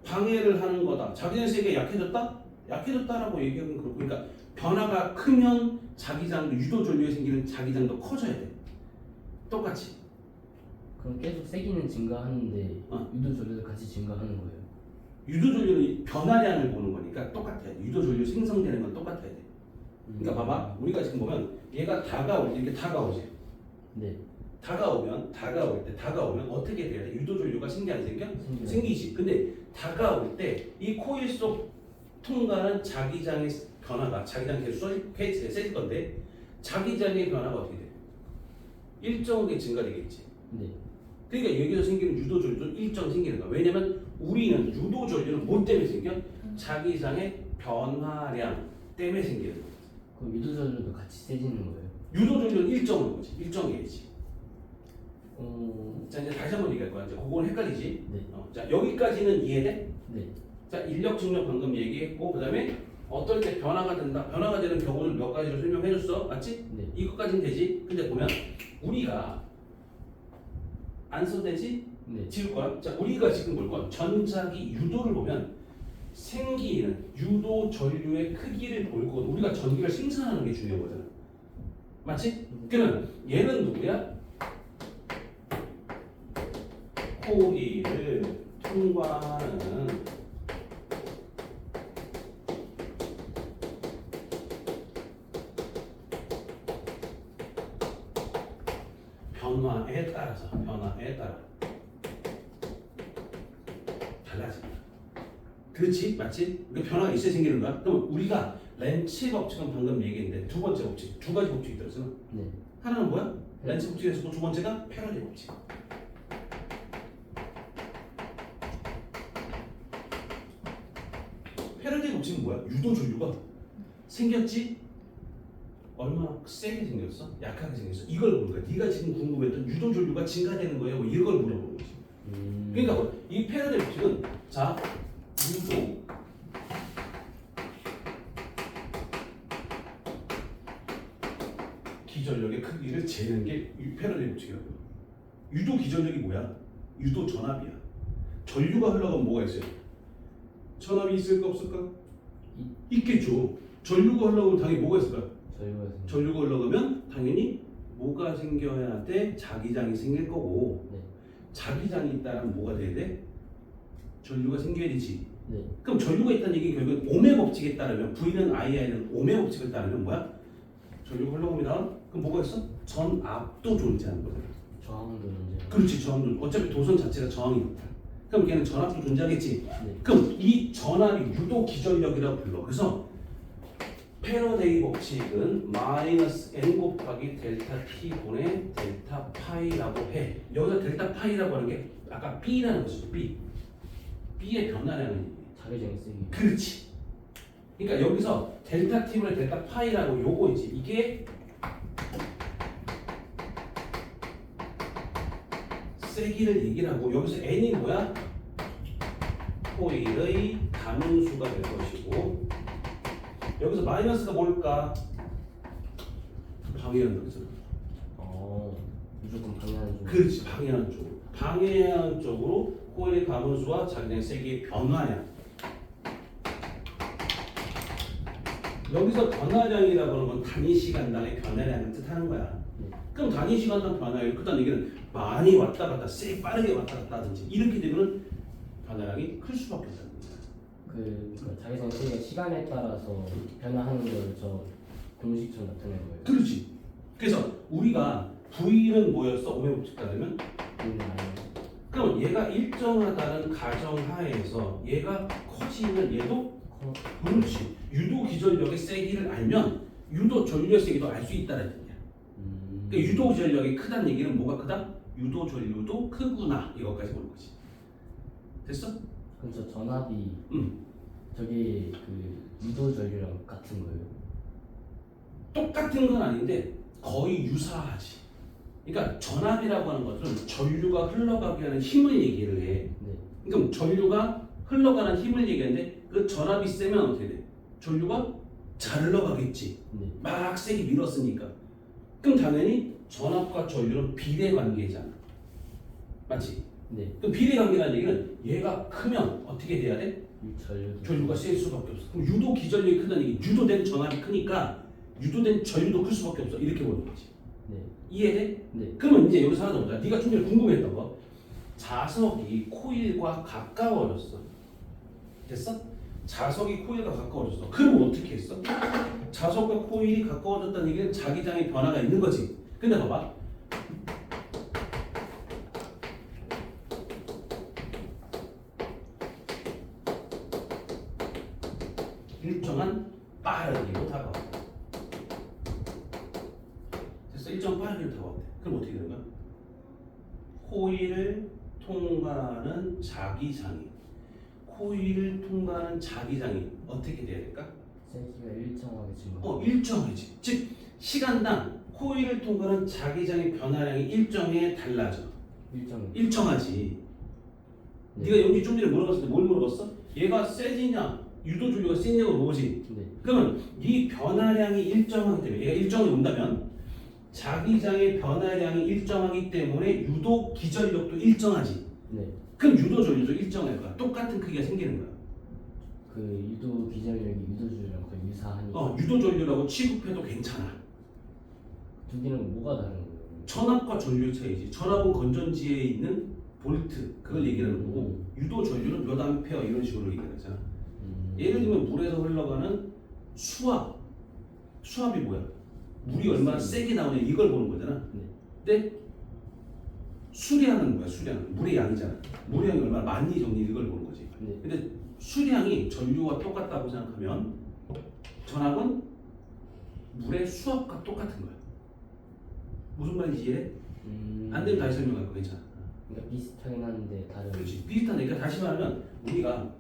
방해를 하는 거다. 자기장 세계가 약해졌다? 약해졌다라고 얘기하면 그렇고, 그러니까 변화가 크면 자기장도 유도 전류에 생기는 자기장도 커져야 돼. 똑같이. 그럼 계속 세기는 증가하는데 어. 유도 전류도 같이 증가하는 거예요. 유도 전류는 변화량을 보는 거니까 똑같아야 돼. 유도 전류 생성되는 건 똑같아야 돼. 그러니까 봐봐, 우리가 지금 보면 얘가 다가올 때 이렇게 다가오지. 네. 다가오면 어떻게 돼야 돼? 유도 전류가 생기 안 생겨? 생겨요. 생기지. 근데 다가올 때 이 코일 속 통과하는 자기장의 변화가 자기장 계속 세질 건데 자기장의 변화가 어떻게 돼? 일정하게 증가되겠지. 네. 그러니까 여기서 생기는 유도 전류도 일정 생기는 거야. 왜냐면 우리는 유도 전류는 뭐 때문에 생겨? 자기장의 변화량 때문에 생기는 거야. 그럼 유도 전류도 같이 세지는 거예요. 유도 전류는 일정한 거지. 일정해야지. 어. 자 이제 다시 한번 얘기할 거야. 이제 그거는 헷갈리지. 네. 자 여기까지는 이해돼? 네. 자 인력 측력 방금 얘기했고 그다음에 어떨 때 변화가 된다. 변화가 되는 경우를 몇 가지로 설명해줬어. 맞지? 네. 이것까지는 되지. 근데 보면 우리가 안 써도 되지? 네. 지울 거야. 자 우리가 지금 볼 건 전자기 유도를 보면 생기는 유도 전류의 크기를 볼 거고 우리가 전기를 생산하는 게 중요한 거잖아. 맞지? 그러면 얘는 누구야? 코일을 통과하는 변화에 따라 달라집니다. 그렇지? 맞지? 그 변화가 있어야 생기는 거야. 그럼 우리가 렌치 법칙은 방금 얘기했는데 두 번째 법칙, 두 가지 법칙이 들었어. 네. 하나는 뭐야? 렌치 법칙에서 두 번째가 패러디 법칙. 패러디 법칙은 뭐야? 유도 전류가 생겼지? 얼마나 세게 생겼어? 약하게 생겼어? 이걸 보는 거야. 네가 지금 궁금했던 유도 전류가 증가되는 거예요. 뭐 이걸 물어보는 거지. 그러니까 뭐, 이 패러디 법칙은 자 유도 기전력의 크기를 재는 게 이 패러디 법칙이라고요. 유도 기전력이 뭐야? 유도 전압이야. 전류가 흘러가면 뭐가 있어요? 전압이 있을까 없을까? 있겠죠. 전류가 흘러가면 당연히 뭐가 있을까? 전류가 흘러가면 당연히 뭐가 생겨야 돼? 자기장이 생길 거고 네. 자기장이 있다면 뭐가 돼야 돼? 전류가 생겨야 되지. 네. 그럼 전류가 있다는 얘기는 결국은 오메 법칙에 따르면 V는 II는 오메 법칙에 따르면 뭐야? 전류가 흘러갑니다. 그럼 뭐가 있어? 전압도 존재하는 거잖아. 저항도 문제. 그렇지, 저항도. 어차피 도선 자체가 저항이 높다. 그럼 걔는 전압도 존재하겠지. 네. 그럼 이 전압이 유도 기전력이라고 불러. 그래서 패러데이 법칙은 마이너스 n 곱하기 델타 t 분의 델타 파이라고 해. 여기서 델타 파이라고 하는 게 아까 B라는 것이죠. B의 변화라는 얘기예요. 자기장이 세기. 그렇지. 그러니까 여기서 델타 t분의 델타 파이라고 요거 있지. 이게 세기를 얘기를 하고 여기서 n이 뭐야? 코일의 가능수가 될 것이고 여기서 마이너스가 뭘까? 방해하는 거잖아. 무조건 방해하는 쪽. 그렇지, 방해하는 쪽으로. 방해하는 쪽으로 코일의 가능수와 자기장 세기의 변화량. 여기서 변화량이라고 하는 건 단위 시간당의 변화량을 뜻하는 거야. 그럼 단위 시간당 변화량이 크다는 얘기는 많이 왔다 갔다, 세게 빠르게 왔다 갔다 하든지 이렇게 되면 변화량이 클 수밖에 없다는 거야. 그 자기장 세기가 시간에 따라서 변화하는 걸 저 공식처럼 나타낸 거예요. 그렇지. 그래서 우리가 V는 뭐였어? 오메 법칙 따르면? 그럼 얘가 일정하다는 가정하에서 얘가 커지면 얘도 그렇지. 유도 기전력의 세기를 알면 유도 전류의 세기도 알 수 있다는 얘기야. 그러니까 유도 전력이 크다는 얘기는 뭐가 크다? 유도 전류도 크구나. 이것까지 보는 거지. 됐어? 그럼 저 전압이 저기 그 유도 전류랑 같은 거예요? 똑같은 건 아닌데 거의 유사하지. 그러니까 전압이라고 하는 것은 전류가 흘러가게 하는 힘을 얘기를 해. 네. 그럼 전류가 흘러가는 힘을 얘기하는데 그 전압이 세면 어떻게 돼? 전류가 잘 흘러가겠지. 네. 막 세게 밀었으니까. 그럼 당연히 전압과 전류는 비례 관계잖아. 맞지? 네. 그럼 비례 관계라는 얘기는 얘가 크면 어떻게 돼야 돼? 전류가 셀 수밖에 없어. 그럼 유도 기전력이 크다는 얘기, 유도된 전압이 크니까 유도된 전류도 클 수밖에 없어. 이렇게 보는 거지. 네. 이해돼? 네. 그러면 이제 여기서 하나 더 보자. 네가 좀 전에 궁금했던 거. 자석이 코일과 가까워졌어. 됐어? 자석이 코일과 가까워졌어. 그럼 어떻게 했어? 자석과 코일이 가까워졌다는 얘기는 자기장의 변화가 있는 거지. 근데 봐봐. 일정한 빠르기로 다가왔다. 됐어? 일정한 빠르기로 다가왔대. 그럼 어떻게 되는 거야? 코일을 통과하는 자기장이 코일을 통과하는 자기장이 어떻게 돼야 될까? 세기가 일정하게 증가. 일정하지. 즉 시간당 코일을 통과하는 자기장의 변화량이 일정에 달라져. 일정하지. 네. 네가 여기 좀 전에 물어봤을 때 뭘 물어봤어? 얘가 세지냐 유도 전류가 세냐고 물어보지. 네. 그러면 이 변화량이 일정하기 때문에 얘가 일정이 온다면 자기장의 변화량이 일정하기 때문에 유도 기전력도 일정하지. 네. 그럼 유도 전류도 일정할 거야. 똑같은 크기가 생기는 거야. 그 유도 기전력이 유도 전류랑 거의 유사하니까. 유도 전류라고 취급해도 괜찮아. 두 개는 뭐가 다른 거예요? 전압과 전류의 차이지. 전압은 건전지에 있는 볼트 그걸 얘기하는 거고 유도 전류는 몇 암페어 이런 식으로 얘기하잖아. 예를 들면 물에서 흘러가는 수압이 뭐야? 물이 얼마나 세게 나오냐 이걸 보는 거잖아. 네. 근데 수량은 뭐야? 수량 물의 양이잖아. 물의 양이 얼마나 많이 정리 이걸 보는 거지. 네. 근데 수량이 전류와 똑같다고 생각하면 전압은 물의 수압과 똑같은 거야. 무슨 말인지 이해해? 안 되면 다시 설명할 거 괜찮아. 그러니까 비슷하긴 한데 다른. 그렇지. 비슷하니까 다시 말하면 우리가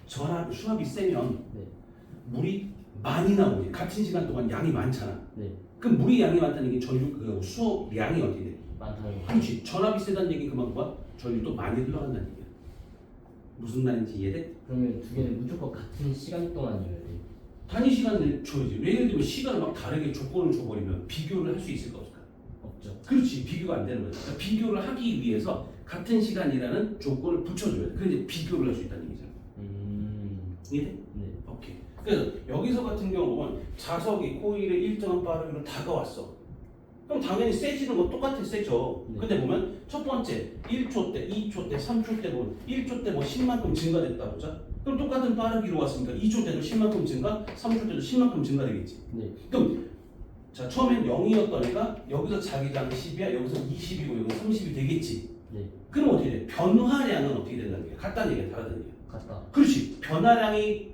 수압이 세면 네. 물이 많이 나오지. 같은 시간 동안 양이 많잖아. 네. 그럼 물이 양이 많다는 게 전류 그 수압량이 어떻게 돼? 많다는 거. 그렇지. 전압이 세다는 얘기 그만큼 뭐야? 전류도 많이 흘러간다는 얘기야. 무슨 말인지 이해돼? 그러면 두 개는 무조건 같은 시간 동안이어야 돼. 단위 시간을 줘야지. 예를 들면 시간을 막 다르게 조건을 줘버리면 비교를 할 수 있을까 없을까? 없죠. 그렇지. 비교가 안 되는 거지. 그러니까 비교를 하기 위해서 같은 시간이라는 조건을 붙여줘야 돼. 그래야 이제 비교를 할 수 있다는 얘기잖아. 이해돼? 네. 오케이. 그래서 여기서 같은 경우는 자석이 코일에 일정한 빠르기로 다가왔어. 그럼 당연히 세지는 건 똑같아 세죠. 네. 근데 보면 첫 번째 1초 때, 2초 때, 3초 때 보면 1초 때 뭐 10만큼 증가됐다 보자. 그럼 똑같은 빠르기로 왔으니까 2초 때도 10만큼 증가, 3초 때도 10만큼 증가되겠지. 네. 그럼 자 처음엔 0이었던 애가 여기서 자기장 10이야, 여기서 20이고 여기서 30이 되겠지. 네. 그럼 어떻게 돼? 변화량은 어떻게 된다는 얘기야? 같다는 얘기야, 다르다는 얘기야? 같다. 그렇지. 변화량이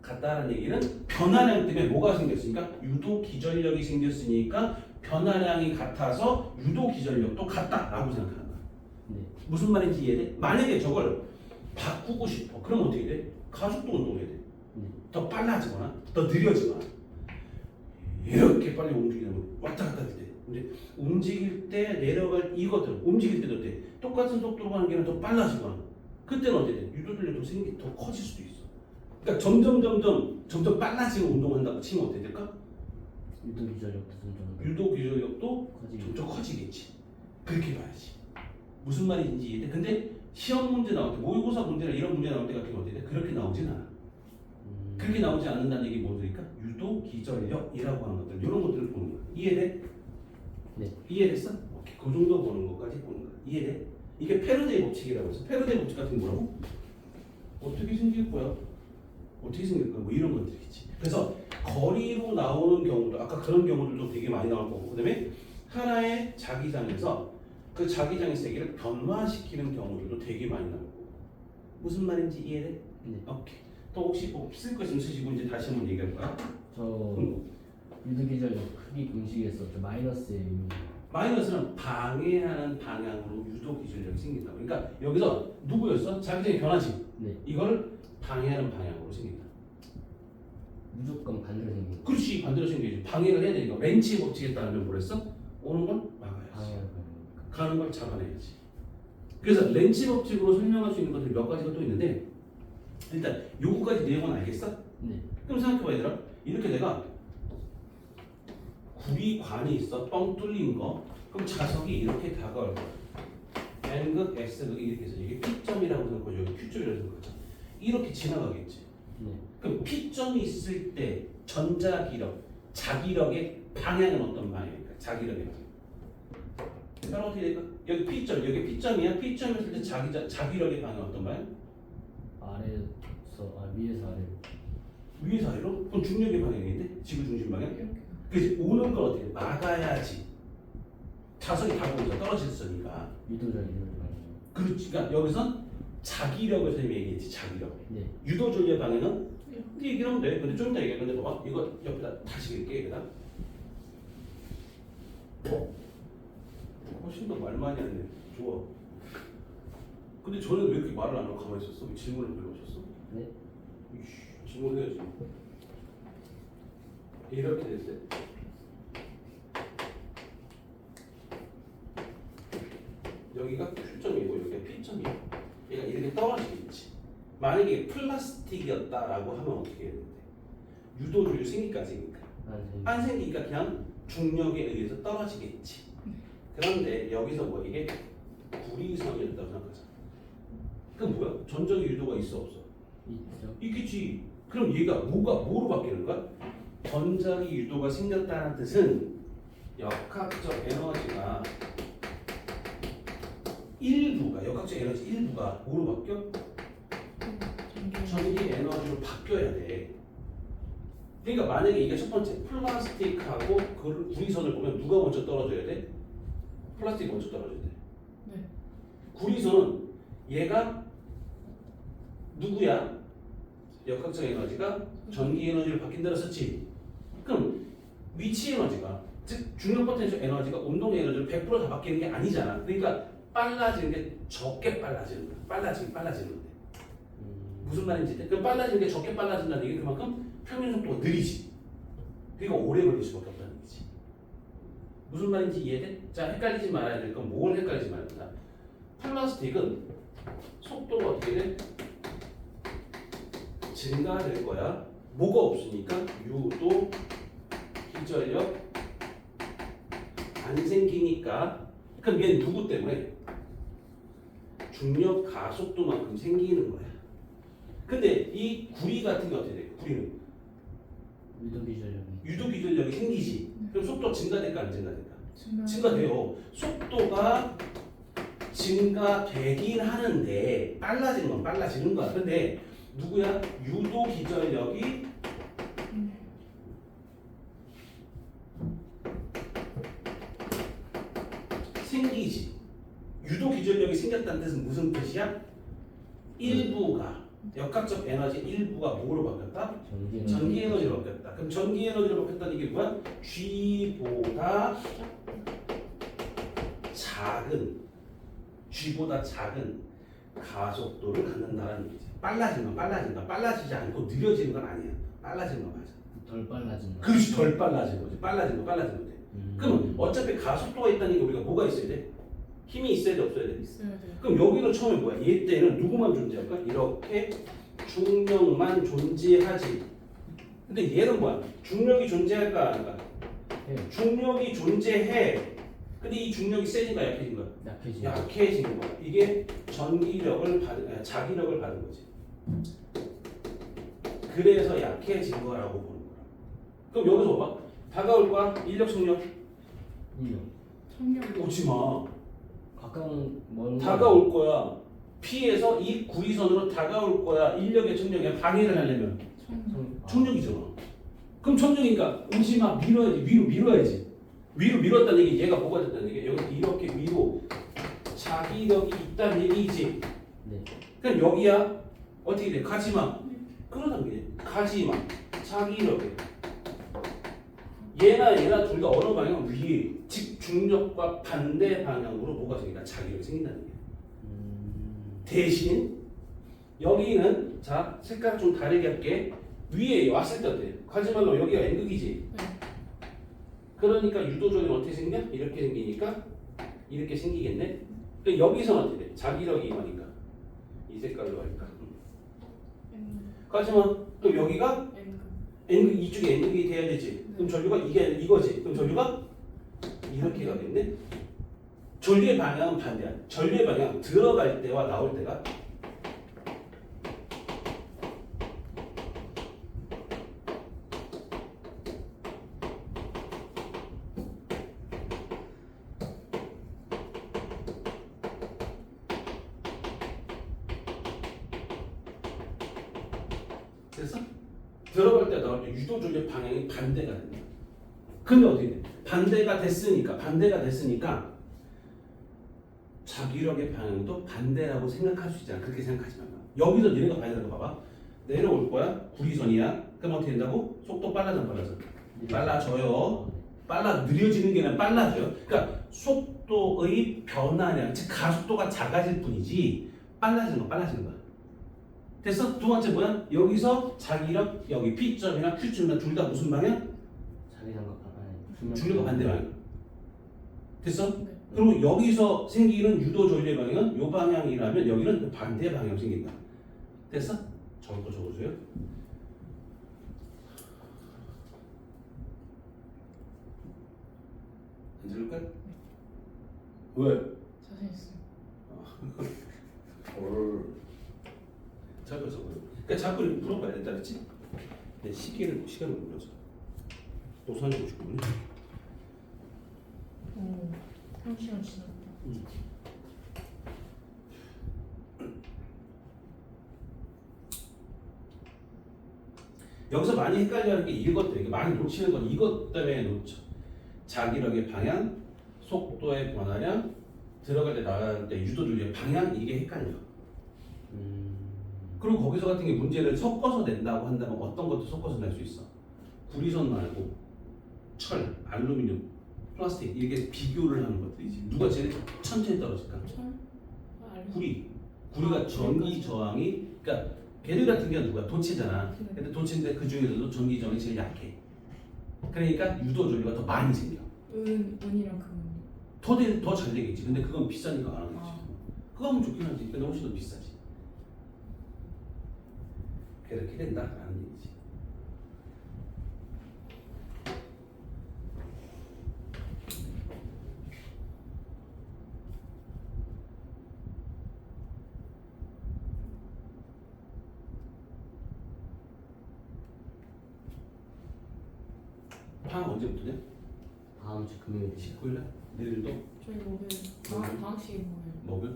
같다는 얘기는 변화량 때문에 뭐가 생겼으니까 유도 기전력이 생겼으니까 변화량이 같아서 유도 기전력도 같다라고 생각하는 거야. 네. 무슨 말인지 이해돼? 만약에 저걸 바꾸고 싶어. 그럼 어떻게 돼? 가속도 운동해야 돼. 네. 더 빨라지거나 더 느려지거나 이렇게 빨리 움직이면 왔다 갔다 할 때. 근데 움직일 때 내려갈 이것들 움직일 때도 돼. 똑같은 속도로 가는 게 아니라 더 빨라지거나 그때는 어떻게 돼? 유도전력도 생기 더 커질 수도 있어. 그러니까 점점 빨라지는 운동한다고 치면 어떻게 될까? 유도 기전력도 점점 유도 기전력도 커지게. 점점 커지겠지. 그렇게 봐야지. 무슨 말인지 이해돼? 근데 시험 문제 나올 때 모의고사 문제나 이런 문제 나올 때 같은 거 어떻게 돼? 그렇게 나오진 않아. 그렇게 나오지 않는다는 얘기 뭐들까? 유도 기전력이라고 하는 것들 이런 것들을 보는 거야. 이해돼? 네. 이해됐어? 오케이. 그 정도 보는 것까지 보는 거야. 이해돼? 이게 페르데이 법칙이라고 해서 페르데이 법칙 같은 게 뭐라고? 어떻게 생길 거야? 어떻게 생길 거야? 뭐 이런 것들이지. 그래서 거리로 나오는 경우도 아까 그런 경우들도 되게 많이 나올 거고 그다음에 하나의 자기장에서 그 자기장의 세기를 변화시키는 경우들도 되게 많이 나올 거고 무슨 말인지 이해돼? 네. 오케이. 또 혹시 뭐 쓸 거 있으면 쓰시고 이제 다시 한번 얘기할 거야. 저 유도 기전력 크기 공식에서 저 마이너스의 의미. 마이너스는 방해하는 방향으로 유도 기준력이 생긴다. 그러니까 여기서 누구였어? 자기장이 변하지. 네. 이걸 방해하는 방향으로 생긴다. 무조건 반대로 생긴. 그렇지 반대로 생기지. 방해를 해야 되니까 렌치 법칙에 따르면 뭐랬어? 오는 걸 막아야지. 방향을 가는 걸 잡아내야지. 그래서 렌치 법칙으로 설명할 수 있는 것들 몇 가지가 또 있는데 일단 요거까지 내용은 알겠어? 네. 그럼 생각해봐 얘들아. 이렇게 내가 구리관이 있어. 뻥 뚫린 거. 그럼 자석이 이렇게 다가올 거야. N극, S극 이렇게 해서 이게 P점이라고 생각하죠. 여기 Q점이라고 생각하죠. 이렇게 지나가겠지. 네. 그럼 P점이 있을 때 전자기력, 자기력의 방향은 어떤 방향일까? 자기력의 방향. 그럼 어떻게 될까? 여기 P점, 여기 P점이야. P점이었을 때 자기력의 방향은 어떤 방향? 위에서 아래로. 위에서 아래로? 그럼 중력의 방향인데? 지구 중심 방향? 이렇게. 그래서 오는 걸 어떻게 해? 막아야지. 자석이 다가오니까 떨어졌으니까. 유도전력. 그렇지. 그러니까 여기선 자기력을 선생님이 얘기했지. 자기력. 네. 유도전력 방향은 이렇게 얘기를 하면 돼. 근데 좀 이따 얘기할 건데 봐봐. 이거 옆에다 다시 읽게 여기다. 훨씬 더 말 많이 하네. 좋아. 근데 저는 왜 이렇게 말을 안 하고 가만히 있었어? 왜 질문을 별로 하셨어? 네. 이씨, 질문해야지. 이렇게 됐을 때 여기가 Q점이고 여기가 P점이야. 얘가 이렇게 떨어지겠지. 만약에 플라스틱이었다라고 하면 어떻게 해야 되는데? 유도율이 생길까 안 생길까? 안 생기니까 그냥 중력에 의해서 떨어지겠지. 그런데 여기서 뭐 이게 구리선이었다고 생각하자. 그럼 뭐야? 전적인 유도가 있어 없어? 있죠. 있겠지. 그럼 얘가 뭐로 바뀌는 거야? 전자기 유도가 생겼다는 뜻은 역학적 에너지가 역학적 에너지 일부가 뭐로 바뀌어? 전기 에너지로 바뀌어야 돼. 그러니까 만약에 이게 첫 번째 플라스틱하고 그 구리선을 보면 누가 먼저 떨어져야 돼? 플라스틱이 먼저 떨어져야 돼. 네. 구리선은 얘가 누구야? 역학적 에너지가 전기 에너지를 바뀐다 했었지. 그럼 위치 에너지가 즉 중력 포텐셜 에너지가 운동 에너지를 100%다 바뀌는 게 아니잖아. 그러니까 빨라지는 게 적게 빨라지는 거야. 빨라지는 건데. 무슨 말인지 그 빨라지는 게 적게 빨라진다는 얘기는 그만큼 평균 속도가 느리지. 그러니까 오래 걸릴 수밖에 없다는 얘기지. 무슨 말인지 이해돼? 자, 헷갈리지 말아야 될 건 뭘 헷갈리지 말아야 된다. 플라스틱은 속도가 어떻게 돼? 증가될 거야. 뭐가 없으니까 유도 기전력 안 생기니까. 그럼 얘는 누구 때문에? 중력 가속도만큼 생기는 거야. 근데 이 구리 같은 게 어떻게 돼? 구리는 유도 기전력이 생기지. 그럼 속도 증가될까 안 증가될까? 증가돼요. 속도가 증가되긴 하는데 빨라지는 건 빨라지는 거야. 근데 누구야? 유도 기전력이 생기지. 유도 기전력이 생겼다는 뜻은 무슨 뜻이야? 일부가 역학적 에너지 일부가 뭐로 바뀌었다? 전기 에너지로 바뀌었다. 그럼 전기 에너지로 바뀌었다는 게 뭐야? G보다 작은 가속도를 갖는다는 얘기지. 빨라지는 건 빨라진다. 빨라지지 않고 느려지는 건 아니야. 빨라지는 건 맞아. 덜 빨라진 거. 그렇지, 덜 빨라지는 거지. 빨라지는 거. 그럼 어차피 가속도가 있다는 게 우리가 뭐가 있어야 돼? 힘이 있어야 돼, 없어야 돼? 있어야 돼요. 그럼 여기는 처음에 뭐야? 얘 때는 누구만 존재할까? 이렇게 중력만 존재하지. 근데 얘는 뭐야? 중력이 존재할까 안 할까? 중력이 존재해. 근데 이 중력이 세진가 약해진 거야? 약해진 거야. 이게 자기력을 받은 거지. 그래서 약해진 거라고 보는 거야. 그럼 여기서 봐봐. 다가올 거야? 인력 청력. 청력. 오지 마. 가까운 멀은 다가올 거야. P에서 이 구리선으로 다가올 거야. 인력의 청력에 방해를 하려면 청력이잖아. 그럼 청력이니까 오지 마. 밀어야지. 위로 밀어야지. 위로 밀었다는 얘기, 얘가 뭐가 됐다는 얘기? 여기 이렇게 위로 자기력이 있다는 얘기지. 네. 그럼 여기야 어떻게 돼? 가지마. 끌어당겨. 가지마. 자기력에. 얘나 둘 다 어느 방향 위에, 즉 중력과 반대 방향으로 뭐가 생긴다? 자기력이 생긴다는 얘기야. 대신 여기는 자 색깔 좀 다르게 할게. 위에 왔을 때 어때? 가지 말고 여기가 N극이지. 네. 그러니까 유도적인 어떻게 생겨? 이렇게 생기니까 이렇게 생기겠네. 그럼 여기서는 어떻게 돼? 자기력이 이거니까 이 색깔로 할까? 가지만 또 여기가 N극 이쪽에 N극이 돼야 되지. 그럼 전류가 이거지. 그럼 전류가 이렇게 가겠네. 전류의 방향은 반대야. 전류의 방향 들어갈 때와 나올 때가 됐어? 들어갈 때 나올 때 유도 전류 방향이 반대가 된다. 근데 어떻게 돼? 반대가 됐으니까 자기력의 방향도 반대라고 생각할 수 있잖아. 그렇게 생각하지 말고 여기서 내려가 봐야 되는 거 봐봐. 내려올 거야. 구리선이야. 그럼 어떻게 된다고? 속도 빨라져. 빨라져요. 느려지는 게 아니라 빨라져요. 그러니까 속도의 변화량, 즉 가속도가 작아질 뿐이지 빨라지는 거야. 됐어? 두 번째 뭐야? 여기서 자기력 여기 P점이나 Q점이나 둘 다 무슨 방향? 중력과 반대 방향. 됐어? 네. 그리고 여기서 생기는 유도 전류의 방향은 이 방향이라면 여기는 그 반대 방향 생긴다. 됐어? 적을 거 적어줘요. 안 적을까? 왜? 자신 있어요. 적을 거 적어요. 그러니까 자꾸 이렇게 물어봐야 된다 그랬지? 내 시간을 물어줘. 또 선생님 주거든요. 오, 3시간 지났다. 여기서 많이 헷갈려하는 게 이것들, 이게 많이 놓치는 건 이것 때문에 놓쳐. 자기력의 방향, 속도의 변화량, 들어갈 때 나갈 때 유도 조리의 방향 이게 헷갈려. 음. 그리고 거기서 같은 게 문제를 섞어서 낸다고 한다면 어떤 것도 섞어서 낼 수 있어. 구리선 말고 철, 알루미늄, 플라스틱 이게 비교를 하는 것들이지. 누가 제일 천천히 떨어질까? 철? 아, 알겠어. 구리가 전기 저항이 그러니까 걔들 같은 경우는 누가 도체잖아. 근데 도체인데 그 중에서도 전기 저항이 제일 약해. 그러니까 유도 조리가 더 많이 생겨. 은이랑 금은. 더 잘 되겠지. 근데 그건 비싸니까 안 하겠지. 아. 그거 하면 좋긴 하지. 근데 훨씬 더 비싸지. 그렇게 된다라는 얘기지. 방학 언제부터냐? 다음 주 금요일 19일날? 내일도? 저희 목요일 방학식이 목요일. 목요일?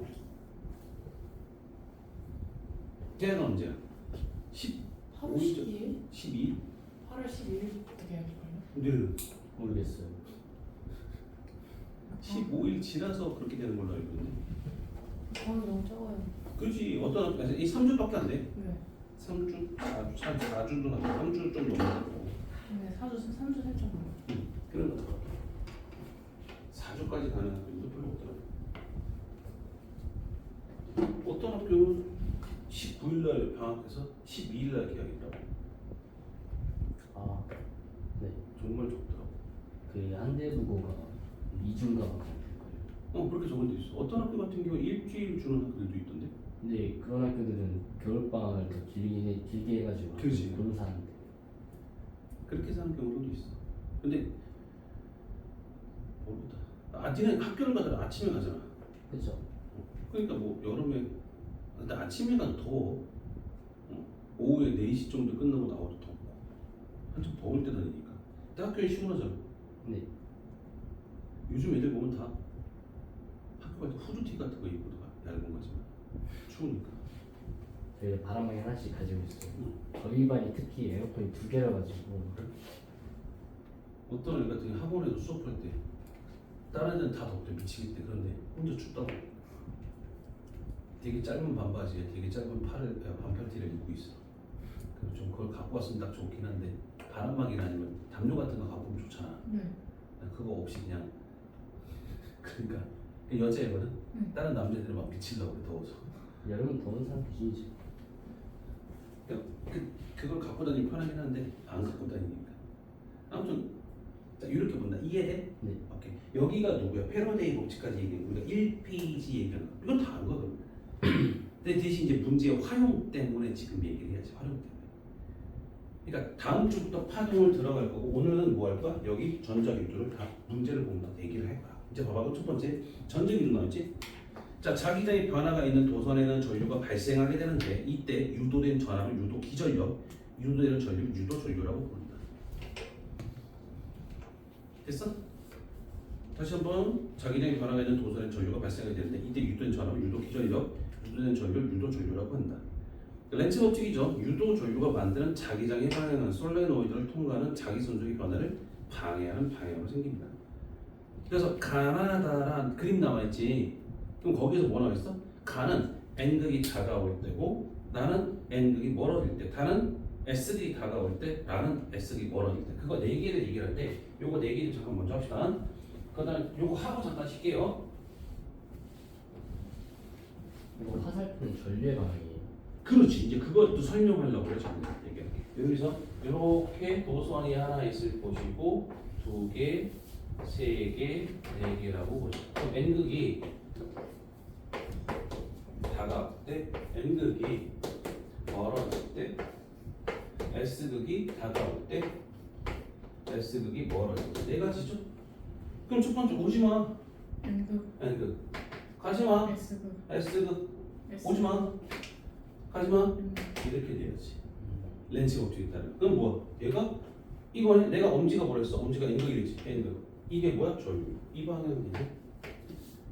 걔는 언제야? 8월 12일? 12일? 8월 12일부터 계약일걸요? 내일은? 모르겠어요. 15일 지나서 그렇게 되는 걸로 알고 있는데. 방학이 너무 적어요. 그렇지. 어떤 학교, 이 3주밖에 안 돼. 네. 3주? 4주도 나고 3주 좀 넘는다고. 네, 3주 살짝 넘어요. 그런 거 4주까지 가는 학교도 별로 없더라고. 어떤 학교는 19일날 방학해서 12일날 개학이더라고. 아, 네. 정말 적더라고. 그 한대국어가 2주인가 밖에 안 될 거예요. 그렇게 적은 데 있어. 어떤 학교 같은 경우 일주일 주는 학교들도 있던데. 근데 그런 학교들은 겨울방학을 더 길게 해가지고 그지. 그런 사람들. 그렇게 사는 경우도 있어. 근데 모르다. 아침에 학교를 가더라. 아침에 가잖아. 그렇죠. 그러니까 뭐 여름에 근데 아침에 가도 더워. 오후에 4시 정도 끝나고 나와도 덥고 한참 더울 때 다니니까. 근데 학교에 시원하잖아. 네. 요즘 애들 보면 다 학교 갈 때 후드티 같은 거 입고 가. 얇은 거지만 추우니까. 저희가 바람막이 하나씩 가지고 있어요. 저희 반이 특히 에어컨이 2개라 가지고 어떤 애 같은 경우 학원에서 수업할 때 다른 애는 다 덥대 미치겠대. 그런데 혼자 춥다고 되게 짧은 반바지에 되게 짧은 반팔티를 입고 있어. 그래서 좀 그걸 갖고 왔으면 딱 좋긴 한데 바람막이나 아니면 담요 같은 거 갖고 오면 좋잖아. 네. 그거 없이 그냥 그러니까 여자애거든. 다른 남자들은 막 미치려고 그래 더워서. 여름은 더운 사람 기준이죠. 그걸 갖고 다니면 편하긴 한데 안 갖고 다니니까. 아무튼 자 이렇게 본다. 이해돼? 네. 오케이. 여기가 누구야? 패러데이 법칙까지 얘기해. 우리가 1페이지 얘기하는 거. 이건 다 알거든. 근데 대신 이제 문제의 활용 때문에 지금 얘기를 해야지. 활용 때문에. 그러니까 다음 주부터 파동을 들어갈 거고 오늘은 뭐 할 거야? 여기 전자기류를 다 문제를 보면 다 대기를 할 거야. 이제 봐봐. 첫 번째 전자기류 나왔지? 자, 자기장의 변화가 있는 도선에는 전류가 발생하게 되는데 이때 유도된 전압을 유도 기전력, 유도되는 전류 유도 전류라고 부른다. 됐어? 다시 한번 자기장의 변화가 있는 도선에 전류가 발생하게 되는데 이때 유도된 전압을 유도 기전력, 유도된 전류를 유도 전류라고 한다. 렌츠 법칙이죠. 유도 전류가 만드는 자기장의 방향은 솔레노이드를 통과하는 자기 선적의 변화를 방해하는 방향으로 생깁니다. 그래서 가나다란 그림 나와 있지. 그럼 거기서 뭐 나와 있어? 가는 n극이 다가올 때고 나는 n극이 멀어질 때, 다는 s극이 다가올 때, 나는 s극이 멀어질 때. 그거 네 개를 얘기할 때 요거 네 개를 잠깐 먼저 합시다. 그다음 요거 하고 잠깐 쉴게요. 이거 화살표는 전류의 방향이에요. 그렇지. 이제 그것도 설명하려고 그래. 지금 얘기할게. 여기서 이렇게 도선이 하나 있을 것이고 2개, 3개, 4개라고 보죠. 그럼 n극이 다가올 때, n극이 멀어질 때, s극이 다가올 때, s극이 멀어질 때. 네 가지죠? 그럼 첫 번째 오지마. n극. 가지마. s극. 오지마. 가지마. 이렇게 돼야지. 렌즈가 어떻게 따라? 그럼 뭐야? 얘가 이거는 내가 엄지가 뭐랬어? 엄지가 n극이랬지. n극. 이게 뭐야? 전류. 이 방향이네.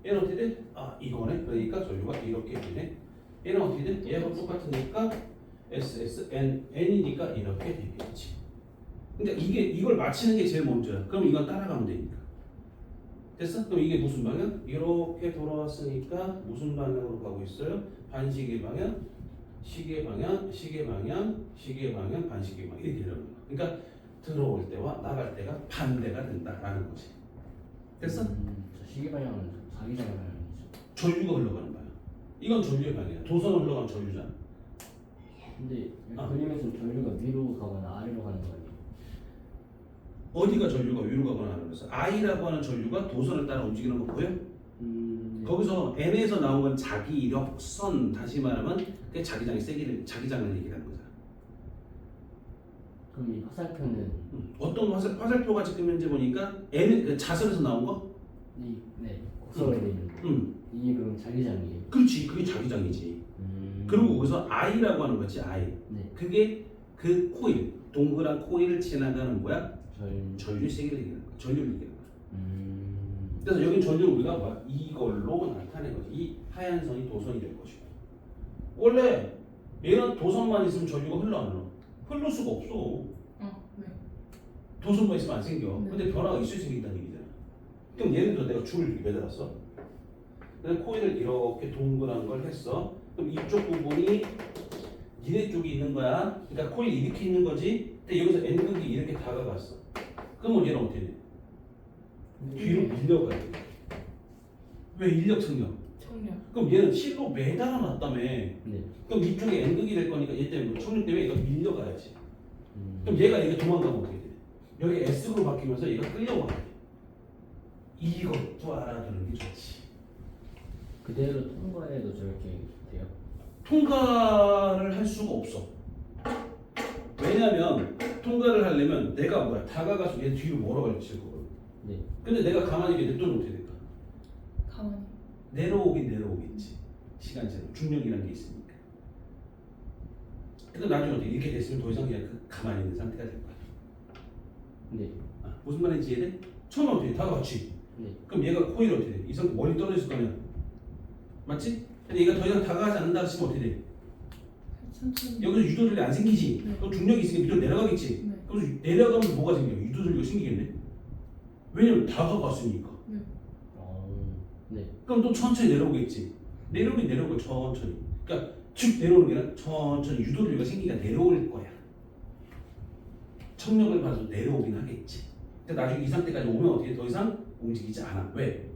얘는 어떻게 돼? 아 이거네. 그러니까 전류가 이렇게 되네. 얘는 어떻게 돼? 얘하고 똑같으니까 SS N이니까 이렇게 되겠지. 근데 이걸 맞히는 게 제일 먼저야. 그럼 이건 따라가면 되니까. 됐어? 그럼 이게 무슨 방향? 이렇게 돌아왔으니까 무슨 방향으로 가고 있어요? 반시계 방향, 시계 방향, 시계 방향, 시계 방향, 반시계 방향 이렇게 되는 거야. 그러니까 들어올 때와 나갈 때가 반대가 된다라는 거지. 됐어? 저 시계 방향은 자기장 방향이죠. 전류가 흘러가는 거야. 이건 전류의 방향이야. 도선으로 흘러가는 전류잖아. 근데 아. 그림에서는 전류가 위로 가거나 아래로 가는 거 아니에요? 어디가 전류가 위로 가거나 하는 거서 I라고 하는 전류가 도선을 따라 움직이는 거 보여? 네. 거기서 N에서 나온 건 자기 이력선, 다시 말하면 그게 자기장이 세기를 자기장을 얘기하는 거잖아. 그럼 이 화살표는 어떤 화살표가 지금 현재 보니까 N 그 자선에서 나온 거? 네 곡선으로 돼 있는 거. 이게 그럼 자기장이에요. 그렇지, 그게 자기장이지. 그리고 거기서 I라고 하는 거지, I. 네. 그게 그 코일, 동그란 코일을 지나가는 뭐야? 전 전류 세기를 얘기하는 거야. 전류를 얘기하는 거야. 그래서 여기 전류를 우리가 뭐야? 이걸로 나타낸 거지. 이 하얀 선이 도선이 될 것이고. 원래 얘는 도선만 있으면 전류가 흘러 안 흘러? 흘러 수가 없어. 네. 도선만 있으면 안 생겨. 네. 근데 변화가 있어야 생긴다는 얘기잖아. 그럼 예를 들어 내가 줄을 이렇게 매달았어. 그래서 코일을 이렇게 동그란 걸 했어. 그럼 이쪽 부분이 니네 쪽이 있는 거야. 그러니까 코일이 이렇게 있는 거지. 근데 여기서 N극이 이렇게 다가갔어. 그러면 얘는 어떻게 돼? 뒤로 밀려가야 돼. 왜 인력 청력? 청력. 그럼 얘는 실로 매달아 놨다며. 네. 그럼 이쪽에 N극이 될 거니까 얘 때문에 청력 때문에 얘가 밀려가야지. 그럼 얘가 이렇게 도망가면 어떻게 돼? 여기 S로 바뀌면서 얘가 끌려와야 돼. 이것도 알아두는 게 좋지. 그대로 통과해도 저렇게 돼요? 통과를 할 수가 없어. 왜냐면 통과를 하려면 내가 뭐야 다가가서 얘 뒤로 몰아갈지 거거든. 네. 근데 내가 가만히 이렇게 냅두면 어떻게 될까? 가만히. 내려오긴 내려오겠지. 시간제로 중력이라는 게 있으니까. 근데 나중에 어떻게 이렇게 됐으면 더 이상 그냥 그 가만히 있는 상태가 될 거야. 네. 무슨 말인지 이해돼? 처음에 어떻게 돼? 다가갔지. 네. 그럼 얘가 코일 어떻게 돼? 이 상태 멀리 떨어질 거 아니야. 맞지? 근데 얘가 더 이상 다가가지 않는다 싶으면 어떻게 돼? 천천히. 여기서 유도전력이 안 생기지. 네. 그럼 중력이 있으니까 밑으로 내려가겠지. 네. 그래서 내려가면 뭐가 생겨? 유도전력이 생기겠네. 왜냐면 다가갔으니까. 네. 그럼 또 천천히 내려오겠지. 내려오긴 내려오고 천천히. 그러니까 쭉 내려오는 게 아니라 천천히 유도전력이 생기니까 내려올 거야. 청력을 받아서 내려오긴 하겠지. 근데 나중에 이 상태까지 오면 어떻게 더 이상 움직이지 않아. 왜?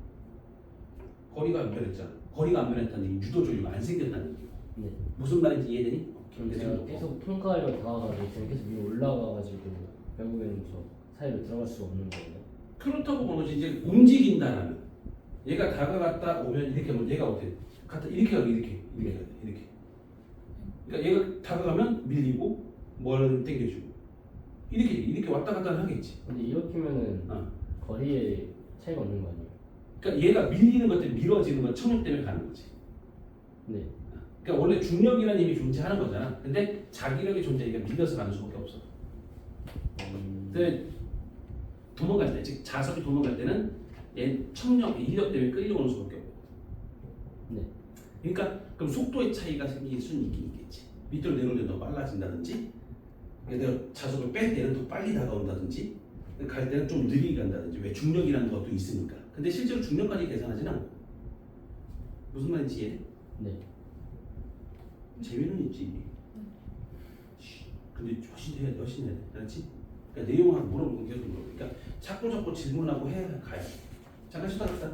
거리가 안 변했잖아. 거리가 안 변했다는 얘기, 유도전력이 안 생겼다는 얘기. 네. 무슨 말인지 이해되니? 그럼 제가 계속 통과하려고 다가가고 저는 계속 위로 올라가가지고 결국에는 저 사이로 들어갈 수가 없는 거예요. 그렇다고 보는 거지. 이제 움직인다라는. 얘가 다가갔다 오면 이렇게 하면 얘가 어떻게 돼? 갔다 이렇게 가고 이렇게 가야 돼. 이렇게. 그러니까 얘가 다가가면 밀리고 뭐는 당겨주고 이렇게 왔다 갔다 하겠지. 근데 이렇게면은 거리에 차이가 없는 거 아니에요? 그러니까 얘가 밀리는 것 때문에 밀어지는 건 청력 때문에 가는 거지. 네. 그러니까 원래 중력이라는 힘이 존재하는 거잖아. 근데 자기력이 존재하니까 밀려서 가는 수밖에 없어. 근데 도망갈 때, 즉 자석이 도망갈 때는 얘 청력, 인력 때문에 끌려오는 수밖에 없고. 네. 그러니까 그럼 속도의 차이가 생길 수는 있긴 있겠지. 밑으로 내려올 때 더 빨라진다든지, 그러니까 내가 자석을 뺄 때는 더 빨리 다가온다든지, 갈 때는 좀 느리게 간다든지. 왜 중력이라는 것도 있으니까. 근데 실제로 중력까지 계산하지는 않고. 무슨 말인지 이해해? 네. 재미는 있지. 근데 훨씬 해야 돼. 알았지? 그러니까 내용하고 물어보고 계속 물어보고. 그러니까 자꾸 질문하고 해 가야 돼. 잠깐 쉬다 갔다.